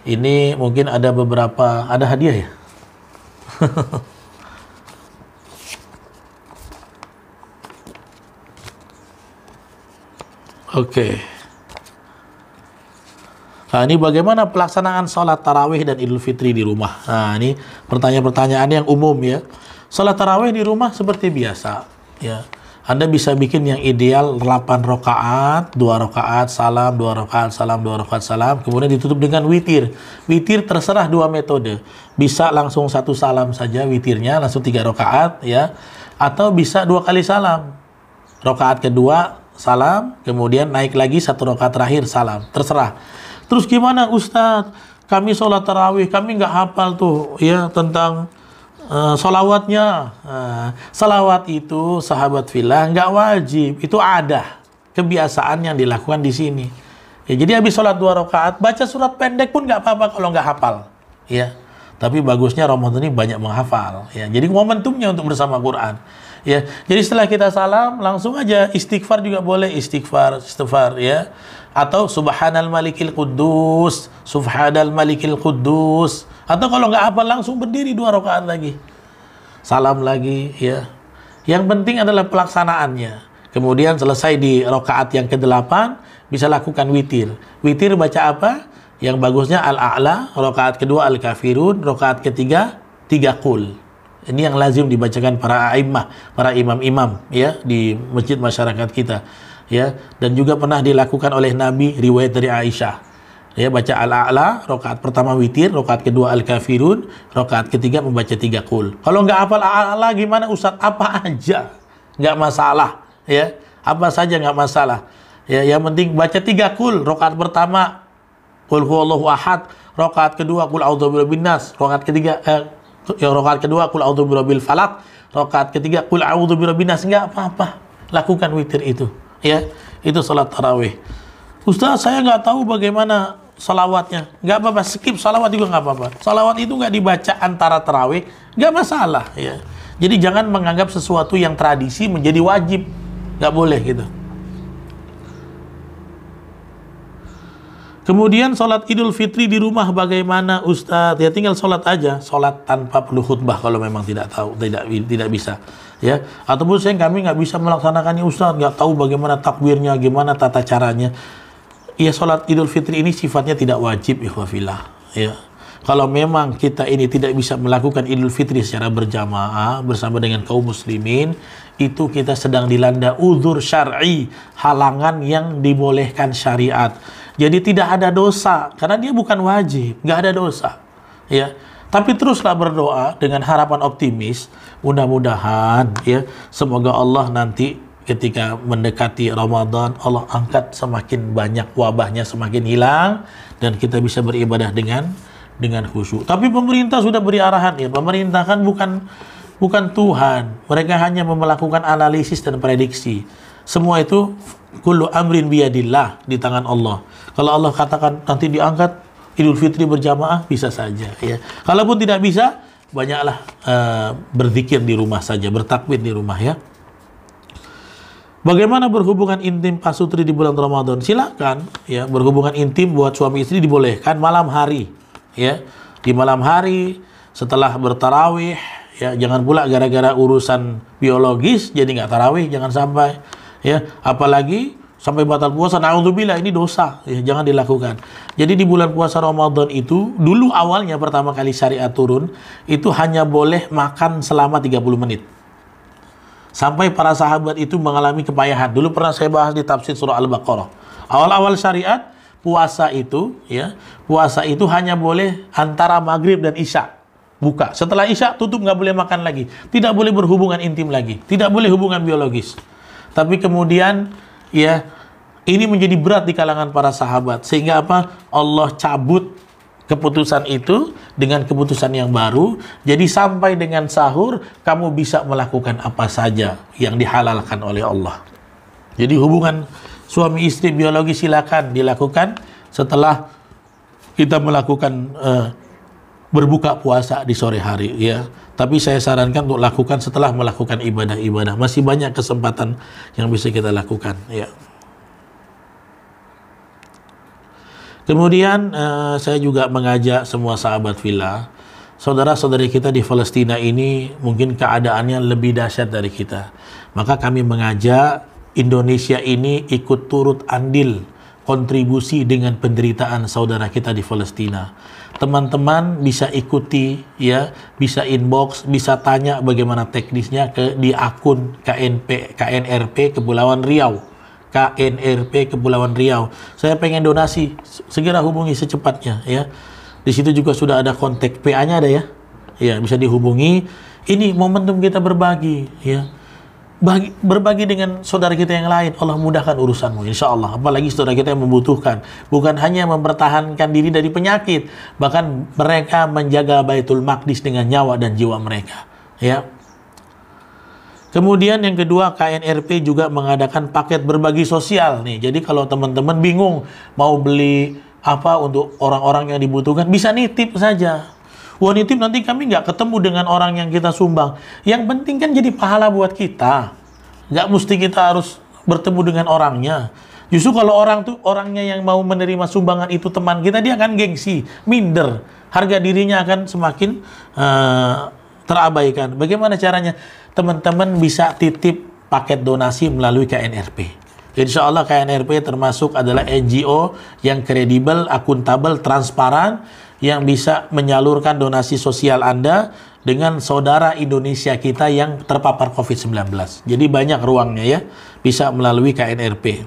Ini mungkin ada beberapa, ada hadiah ya. Oke. Nah, ini bagaimana pelaksanaan sholat tarawih dan idul fitri di rumah. Nah, ini pertanyaan-pertanyaan yang umum ya. Sholat tarawih di rumah seperti biasa ya. Anda bisa bikin yang ideal 8 rakaat, 2 rakaat salam, 2 rakaat salam, 2 rakaat salam, kemudian ditutup dengan witir. Witir terserah 2 metode. Bisa langsung 1 salam saja witirnya, langsung 3 rakaat ya. Atau bisa 2 kali salam. Rakaat kedua salam, kemudian naik lagi 1 rakaat terakhir salam. Terserah. Terus gimana Ustadz? Kami sholat tarawih, kami nggak hafal tuh ya tentang solawatnya. Salawat itu sahabat fillah nggak wajib, itu ada kebiasaan yang dilakukan di sini. Ya, jadi habis sholat 2 rakaat baca surat pendek pun nggak apa-apa kalau nggak hafal. Ya, tapi bagusnya Ramadan ini banyak menghafal. Ya, jadi momentumnya untuk bersama Quran. Ya, jadi setelah kita salam langsung aja istighfar juga boleh, istighfar ya. Atau subhanal malikil quddus, subhanal malikil quddus. Atau kalau nggak hafal langsung berdiri 2 rakaat lagi. Salam lagi ya. Yang penting adalah pelaksanaannya. Kemudian selesai di rakaat yang ke-8 bisa lakukan witir. Witir baca apa? Yang bagusnya Al-A'la, rakaat kedua Al-Kafirun, rakaat ketiga 3 Qul. Ini yang lazim dibacakan para a'immah, para imam-imam ya di masjid masyarakat kita. Ya, dan juga pernah dilakukan oleh Nabi riwayat dari Aisyah. Ya, baca Al-A'la, rakaat pertama witir, rakaat kedua Al-Kafirun, rakaat ketiga membaca 3 Qul. Kalau nggak hafal Al-A'la gimana Ustaz? Apa aja, nggak masalah. Ya, apa saja nggak masalah. Ya, yang penting baca 3 Qul. Rakaat pertama Qul huwallahu ahad, rakaat kedua Qul a'udzu birabbin nas, rakaat ketiga rakaat kedua Qul a'udzu birabbil falaq, rakaat ketiga Qul a'udzu birabbin nas. Nggak apa-apa, lakukan witir itu. Ya, itu salat tarawih. Ustaz, saya nggak tahu bagaimana salawatnya. Nggak apa-apa, skip salawat juga nggak apa-apa. Salawat itu nggak dibaca antara tarawih, nggak masalah ya. Jadi jangan menganggap sesuatu yang tradisi menjadi wajib, nggak boleh gitu. Kemudian sholat Idul Fitri di rumah bagaimana Ustadz? Ya tinggal sholat aja, sholat tanpa perlu khutbah kalau memang tidak tahu, tidak bisa. Ya, ataupun kami nggak bisa melaksanakannya Ustadz, nggak tahu bagaimana takbirnya, gimana tata caranya. Ya, sholat Idul Fitri ini sifatnya tidak wajib, ikhwafillah. Ya, kalau memang kita ini tidak bisa melakukan Idul Fitri secara berjamaah bersama dengan kaum muslimin, itu kita sedang dilanda uzur syar'i, halangan yang dibolehkan syariat. Jadi tidak ada dosa karena dia bukan wajib, nggak ada dosa. Ya, tapi teruslah berdoa dengan harapan optimis, mudah-mudahan ya semoga Allah nanti ketika mendekati Ramadan Allah angkat semakin banyak wabahnya, semakin hilang dan kita bisa beribadah dengan khusyuk. Tapi pemerintah sudah beri arahan ya, pemerintah kan bukan Tuhan. Mereka hanya melakukan analisis dan prediksi. Semua itu kullu amrin biyadillah, di tangan Allah. Kalau Allah katakan nanti diangkat Idul Fitri berjamaah, bisa saja ya. Kalaupun tidak bisa, banyaklah berzikir di rumah saja, bertakbir di rumah ya. Bagaimana berhubungan intim pasutri di bulan Ramadan? Silakan ya, berhubungan intim buat suami istri dibolehkan malam hari ya. Di malam hari setelah bertarawih ya, jangan pula gara-gara urusan biologis jadi nggak tarawih, jangan sampai ya, apalagi sampai batal puasa, na'udzubillah, ini dosa ya, jangan dilakukan. Jadi di bulan puasa Ramadan itu dulu awalnya pertama kali syariat turun itu hanya boleh makan selama 30 menit. Sampai para sahabat itu mengalami kepayahan. Dulu pernah saya bahas di tafsir surah Al-Baqarah. Awal-awal syariat puasa itu hanya boleh antara maghrib dan isya. Buka. Setelah isya tutup, nggak boleh makan lagi. Tidak boleh berhubungan intim lagi. Tidak boleh hubungan biologis. Tapi kemudian ya ini menjadi berat di kalangan para sahabat. Sehingga apa? Allah cabut keputusan itu dengan keputusan yang baru. Jadi sampai dengan sahur kamu bisa melakukan apa saja yang dihalalkan oleh Allah. Jadi hubungan suami istri biologi silakan dilakukan setelah kita melakukan berbuka puasa di sore hari ya. Tapi saya sarankan untuk lakukan setelah melakukan ibadah-ibadah. Masih banyak kesempatan yang bisa kita lakukan ya. Kemudian saya juga mengajak semua sahabat fillah, saudara-saudari kita di Palestina ini mungkin keadaannya lebih dahsyat dari kita. Maka kami mengajak Indonesia ini ikut turut andil kontribusi dengan penderitaan saudara kita di Palestina. Teman-teman bisa ikuti ya, bisa inbox, bisa tanya bagaimana teknisnya di akun KNRP Kepulauan Riau. KNRP Kepulauan Riau. Saya pengen donasi, segera hubungi secepatnya ya. Di situ juga sudah ada kontak PA-nya ada ya. Ya, bisa dihubungi. Ini momentum kita berbagi ya. Berbagi dengan saudara kita yang lain, Allah mudahkan urusanmu insya Allah. Apalagi saudara kita yang membutuhkan, bukan hanya mempertahankan diri dari penyakit, bahkan mereka menjaga Baitul Maqdis dengan nyawa dan jiwa mereka ya. Kemudian yang kedua, KNRP juga mengadakan paket berbagi sosial nih. Jadi kalau teman-teman bingung mau beli apa untuk orang-orang yang dibutuhkan, bisa nitip saja. Wah, nitip nanti kami nggak ketemu dengan orang yang kita sumbang. Yang penting kan jadi pahala buat kita. Nggak mesti kita harus bertemu dengan orangnya. Justru kalau orangnya yang mau menerima sumbangan itu teman kita, dia akan gengsi, minder. Harga dirinya akan semakin terabaikan. Bagaimana caranya? Teman-teman bisa titip paket donasi melalui KNRP. Insya Allah KNRP termasuk adalah NGO yang kredibel, akuntabel, transparan, yang bisa menyalurkan donasi sosial Anda dengan saudara Indonesia kita yang terpapar COVID-19. Jadi banyak ruangnya ya, bisa melalui KNRP.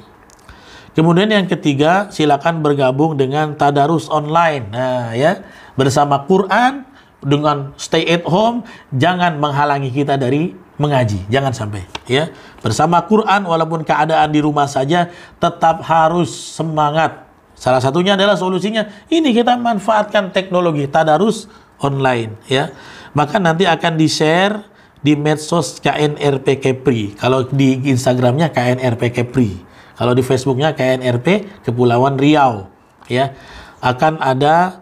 Kemudian yang ketiga, silakan bergabung dengan Tadarus online. Nah ya, bersama Quran, dengan stay at home, jangan menghalangi kita dari mengaji, jangan sampai ya. Bersama Quran, walaupun keadaan di rumah saja, tetap harus semangat. Salah satunya adalah solusinya ini, kita manfaatkan teknologi Tadarus online ya. Maka nanti akan di-share di medsos KNRP Kepri. Kalau di Instagramnya KNRP Kepri, kalau di Facebooknya KNRP Kepulauan Riau ya. Akan ada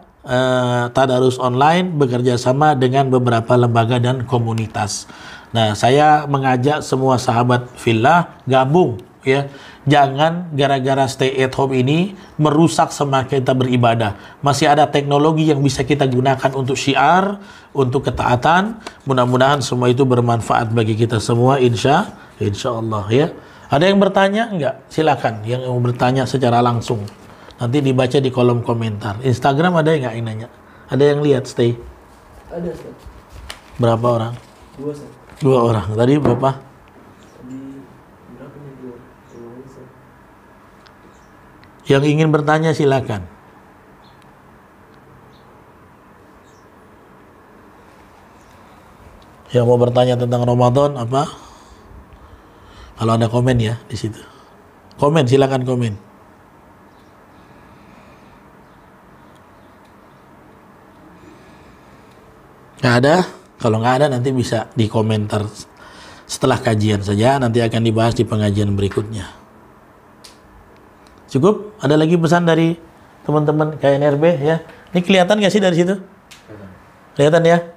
Tadarus online bekerja sama dengan beberapa lembaga dan komunitas. Nah, saya mengajak semua sahabat fillah gabung ya. Jangan gara-gara stay at home ini merusak semangat kita beribadah. Masih ada teknologi yang bisa kita gunakan untuk syiar, untuk ketaatan. Mudah-mudahan semua itu bermanfaat bagi kita semua, insya Allah ya. Ada yang bertanya? Enggak? Silakan yang mau bertanya secara langsung. Nanti dibaca di kolom komentar. Instagram ada yang nanya? Ada yang lihat stay? Ada, Ustaz. Berapa orang? 2, Ustaz. 2 orang. Tadi berapa? Yang ingin bertanya silakan. Yang mau bertanya tentang Ramadan apa? Kalau ada komen ya di situ. Komen, silakan komen. Nggak ada? Kalau nggak ada nanti bisa di komentar setelah kajian saja. Nanti akan dibahas di pengajian berikutnya. Cukup? Ada lagi pesan dari teman-teman KNRB ya? Ini kelihatan nggak sih dari situ? Kelihatan ya?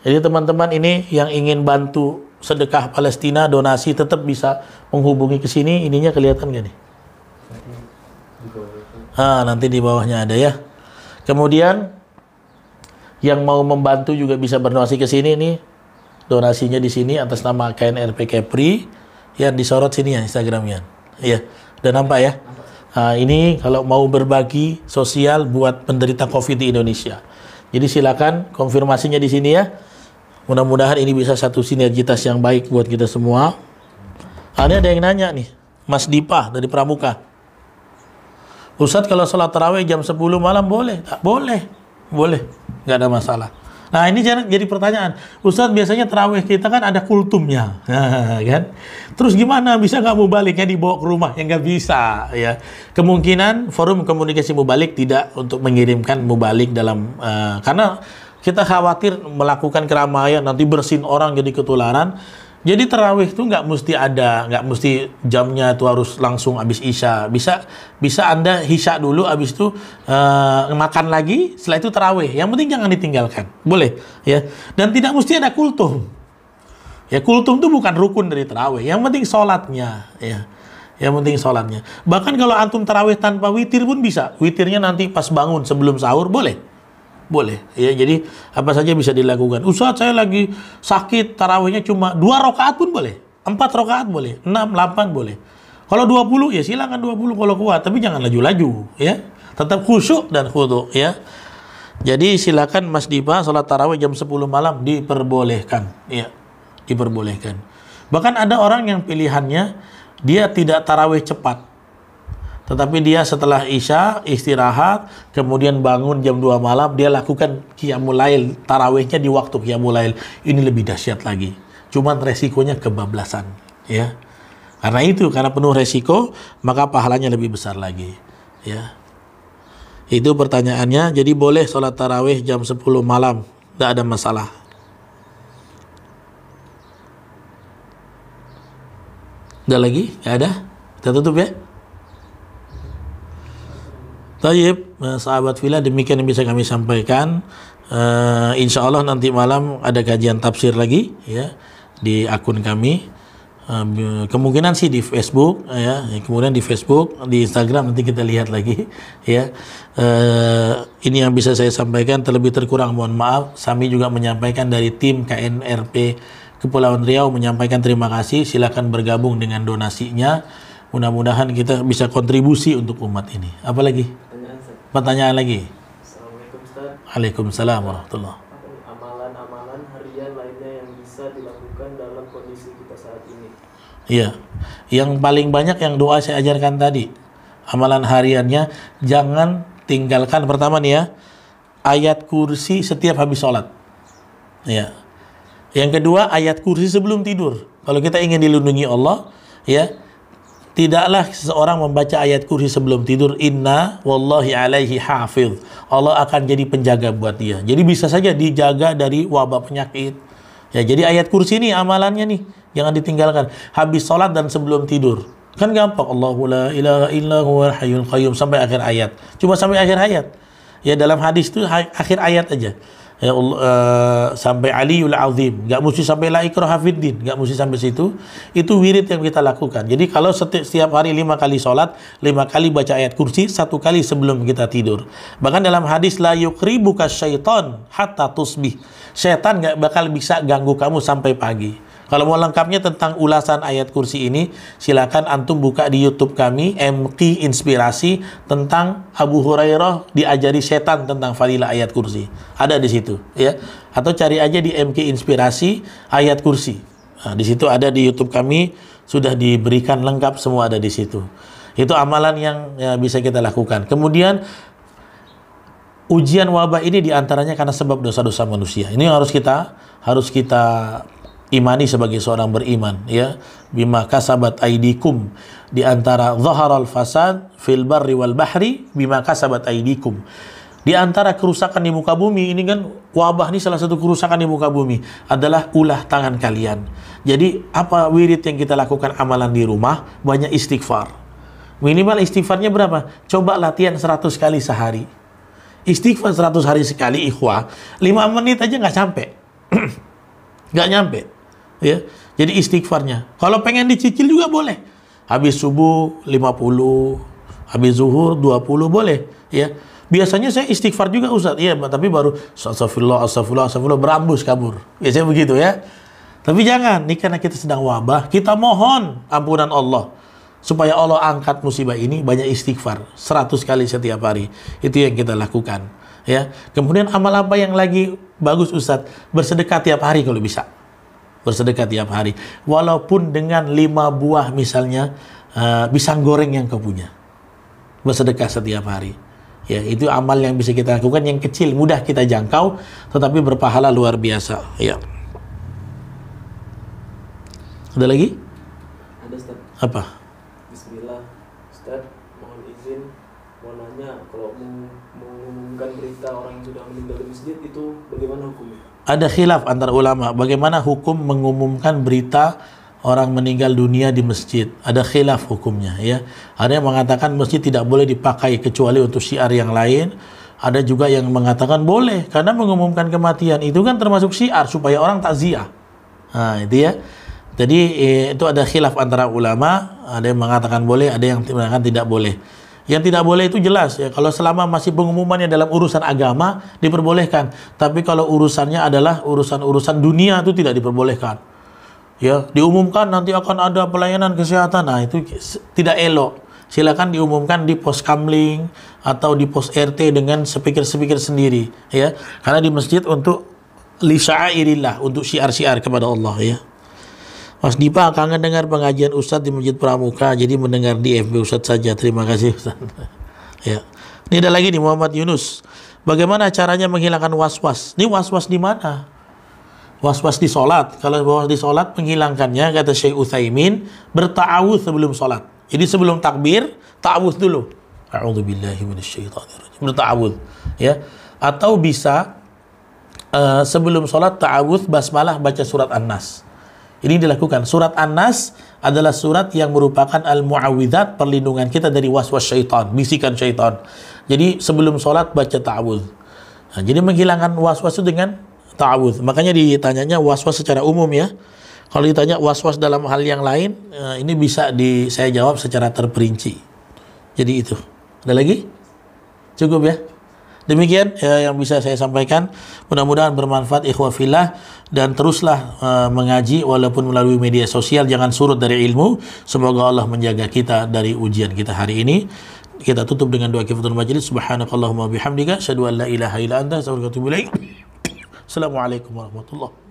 Jadi teman-teman ini yang ingin bantu sedekah Palestina, donasi, tetap bisa menghubungi ke sini. Ininya kelihatan nggak nih? Nanti di bawahnya ada ya. Kemudian yang mau membantu juga bisa berdonasi ke sini nih. Donasinya di sini atas nama KNRP Kepri. Yang disorot sini ya Instagramnya. Iya. Udah nampak ya? Nah, ini kalau mau berbagi sosial buat penderita COVID di Indonesia. Jadi silakan konfirmasinya di sini ya. Mudah-mudahan ini bisa satu sinergitas yang baik buat kita semua. Ini ada yang nanya nih, Mas Dipa dari Pramuka. Ustadz, kalau sholat tarawih jam 10 malam boleh? Tak boleh. Boleh, nggak ada masalah. Nah ini jadi pertanyaan, Ustadz biasanya tarawih kita kan ada kultumnya, kan? Terus gimana bisa nggak mubaliknya dibawa ke rumah? Ya nggak bisa, ya. Kemungkinan forum komunikasi mubalik tidak untuk mengirimkan mubalik dalam karena kita khawatir melakukan keramaian nanti bersin orang jadi ketularan. Jadi tarawih itu nggak mesti jamnya itu harus langsung habis isya. Bisa Anda isya dulu, habis itu makan lagi, setelah itu tarawih. Yang penting jangan ditinggalkan, boleh ya. Dan tidak mesti ada kultum. Ya kultum itu bukan rukun dari tarawih. Yang penting sholatnya, ya. Yang penting sholatnya. Bahkan kalau antum tarawih tanpa witir pun bisa. Witirnya nanti pas bangun sebelum sahur boleh. Boleh, ya. Jadi apa saja bisa dilakukan. Ustaz, saya lagi sakit, tarawihnya cuma 2 rakaat pun boleh, 4 rakaat boleh, 6, 8 boleh. Kalau 20 ya silakan 20 kalau kuat, tapi jangan laju-laju ya. Tetap khusyuk dan khudu ya. Jadi silakan Mas Dipa salat tarawih jam 10 malam diperbolehkan ya. Diperbolehkan. Bahkan ada orang yang pilihannya dia tidak tarawih cepat. Tetapi dia setelah Isya istirahat, kemudian bangun jam 2 malam, dia lakukan qiyamul lail, tarawihnya di waktu qiyamul lail. Ini lebih dahsyat lagi. Cuman resikonya kebablasan ya. Karena penuh resiko, maka pahalanya lebih besar lagi. Ya. Itu pertanyaannya. Jadi boleh sholat tarawih jam 10 malam, tidak ada masalah. Ada lagi? Nggak ada? Kita tutup ya. Tayyib, sahabat fillah, demikian yang bisa kami sampaikan. Insya Allah nanti malam ada kajian tafsir lagi ya di akun kami. Kemungkinan sih di Facebook ya, kemudian di Facebook, di Instagram nanti kita lihat lagi ya. Ini yang bisa saya sampaikan, terlebih terkurang mohon maaf. Kami juga menyampaikan dari tim KNRP Kepulauan Riau menyampaikan terima kasih. Silakan bergabung dengan donasinya. Mudah-mudahan kita bisa kontribusi untuk umat ini. Apa lagi? Pertanyaan lagi. Assalamualaikum Ustaz. Waalaikumsalam warahmatullahi. Amalan-amalan harian lainnya yang bisa dilakukan dalam kondisi kita saat ini. Iya, yang paling banyak yang doa saya ajarkan tadi, amalan hariannya jangan tinggalkan. Pertama nih ya, ayat kursi setiap habis sholat. Ya. Yang kedua, ayat kursi sebelum tidur. Kalau kita ingin dilindungi Allah, ya, tidaklah seseorang membaca ayat kursi sebelum tidur. Inna wallahi alaihi hafiz. Allah akan jadi penjaga buat dia. Jadi bisa saja dijaga dari wabah penyakit. Ya, jadi ayat kursi ini amalannya nih, jangan ditinggalkan. Habis sholat dan sebelum tidur. Kan gampang. Allahu la ilaha illa huwal hayyul qayyum sampai akhir ayat. Cuma sampai akhir ayat. Ya, dalam hadis itu akhir ayat aja. Ya sampai Aliyul Azim, nggak mesti sampai la ikraha fiddin, nggak mesti sampai situ. Itu wirid yang kita lakukan. Jadi kalau setiap hari 5 kali sholat, 5 kali baca ayat kursi, 1 kali sebelum kita tidur. Bahkan dalam hadis la yuqribuka syaiton hatta tusbih, setan nggak bakal bisa ganggu kamu sampai pagi. Kalau mau lengkapnya tentang ulasan ayat kursi ini, silakan antum buka di YouTube kami, MQ Inspirasi, tentang Abu Hurairah diajari setan tentang fadilah ayat kursi. Ada di situ, ya. Atau cari aja di MQ Inspirasi ayat kursi. Nah, di situ ada di YouTube kami, sudah diberikan lengkap, semua ada di situ. Itu amalan yang ya, bisa kita lakukan. Kemudian ujian wabah ini diantaranya karena sebab dosa-dosa manusia. Ini yang harus kita imani sebagai seorang beriman, ya. Bima kasabat aidikum, di antara zaharal fasad fil barri wal bahri bima kasabat aidikum. Di antara kerusakan di muka bumi ini kan, wabah ini salah satu kerusakan di muka bumi adalah ulah tangan kalian. Jadi apa wirid yang kita lakukan amalan di rumah? Banyak istighfar. Minimal istighfarnya berapa? Coba latihan 100 kali sehari. Istighfar 100 hari sekali, ikhwah, 5 menit aja nggak sampai. Nggak nyampe. Ya, jadi istighfarnya. Kalau pengen dicicil juga boleh. Habis subuh 50, habis zuhur 20 boleh. Ya, biasanya saya istighfar juga Ustaz. Iya, tapi baru astagfirullah berambus kabur. Biasanya begitu ya. Tapi jangan, ini karena kita sedang wabah, kita mohon ampunan Allah supaya Allah angkat musibah ini. Banyak istighfar 100 kali setiap hari. Itu yang kita lakukan. Ya. Kemudian amal apa yang lagi bagus Ustaz? Bersedekah tiap hari kalau bisa. Bersedekah tiap hari, walaupun dengan 5 buah misalnya pisang goreng yang kau punya, bersedekah setiap hari. Ya, itu amal yang bisa kita lakukan, yang kecil, mudah kita jangkau, tetapi berpahala luar biasa. Ya. Ada lagi? Ada Ustaz. Apa? Bismillah. Ustaz, mohon izin, mau nanya, kalau mengumumkan berita orang yang sudah meninggal di masjid itu bagaimana hukumnya? Ada khilaf antara ulama bagaimana hukum mengumumkan berita orang meninggal dunia di masjid. Ada khilaf hukumnya, ya. Ada yang mengatakan masjid tidak boleh dipakai kecuali untuk syiar yang lain. Ada juga yang mengatakan boleh karena mengumumkan kematian itu kan termasuk syiar supaya orang takziah. Nah, itu ya. Jadi itu ada khilaf antara ulama, ada yang mengatakan boleh, ada yang mengatakan tidak boleh. Yang tidak boleh itu jelas ya, kalau selama masih pengumumannya dalam urusan agama diperbolehkan, tapi kalau urusannya adalah urusan-urusan dunia itu tidak diperbolehkan. Ya, diumumkan nanti akan ada pelayanan kesehatan. Nah, itu tidak elok. Silakan diumumkan di pos kamling atau di pos RT dengan speaker-speaker sendiri, ya. Karena di masjid untuk li sya'airillah, untuk syiar-syiar kepada Allah, ya. Mas Dipa kangen dengar pengajian Ustadz di Masjid Pramuka, jadi mendengar di FB Ustadz saja. Terima kasih Ustadz. Ya. Ini ada lagi nih Muhammad Yunus. Bagaimana caranya menghilangkan was-was? Ini was-was di mana? Was-was di sholat. Kalau was di sholat, menghilangkannya kata Syekh Utsaimin, berta'awudz sebelum sholat. Jadi sebelum takbir, ta'awudz dulu. A'udzubillahi minasyaitonirrajim. Berta'awudz, ya. Atau bisa sebelum sholat ta'awudz basmalah baca surat An-Nas. Ini dilakukan. Surat An-Nas adalah surat yang merupakan al-mu'awwidzat, perlindungan kita dari was-was syaitan, bisikan syaitan. Jadi sebelum sholat baca ta'awudz. Nah, jadi menghilangkan was-was itu dengan ta'awudz. Makanya ditanyanya was-was secara umum, ya. Kalau ditanya was-was dalam hal yang lain, ini bisa saya jawab secara terperinci. Jadi itu. Ada lagi? Cukup, ya? Demikian yang bisa saya sampaikan. Mudah-mudahan bermanfaat ikhwah fillah, dan teruslah mengaji walaupun melalui media sosial, jangan surut dari ilmu. Semoga Allah menjaga kita dari ujian kita hari ini. Kita tutup dengan doa kifaratul majlis. Subhanakallahumma bihamdika asyhadu an la ilaha illa anta astaghfiruka wa atubu ilaik. Assalamualaikum warahmatullahi wabarakatuh.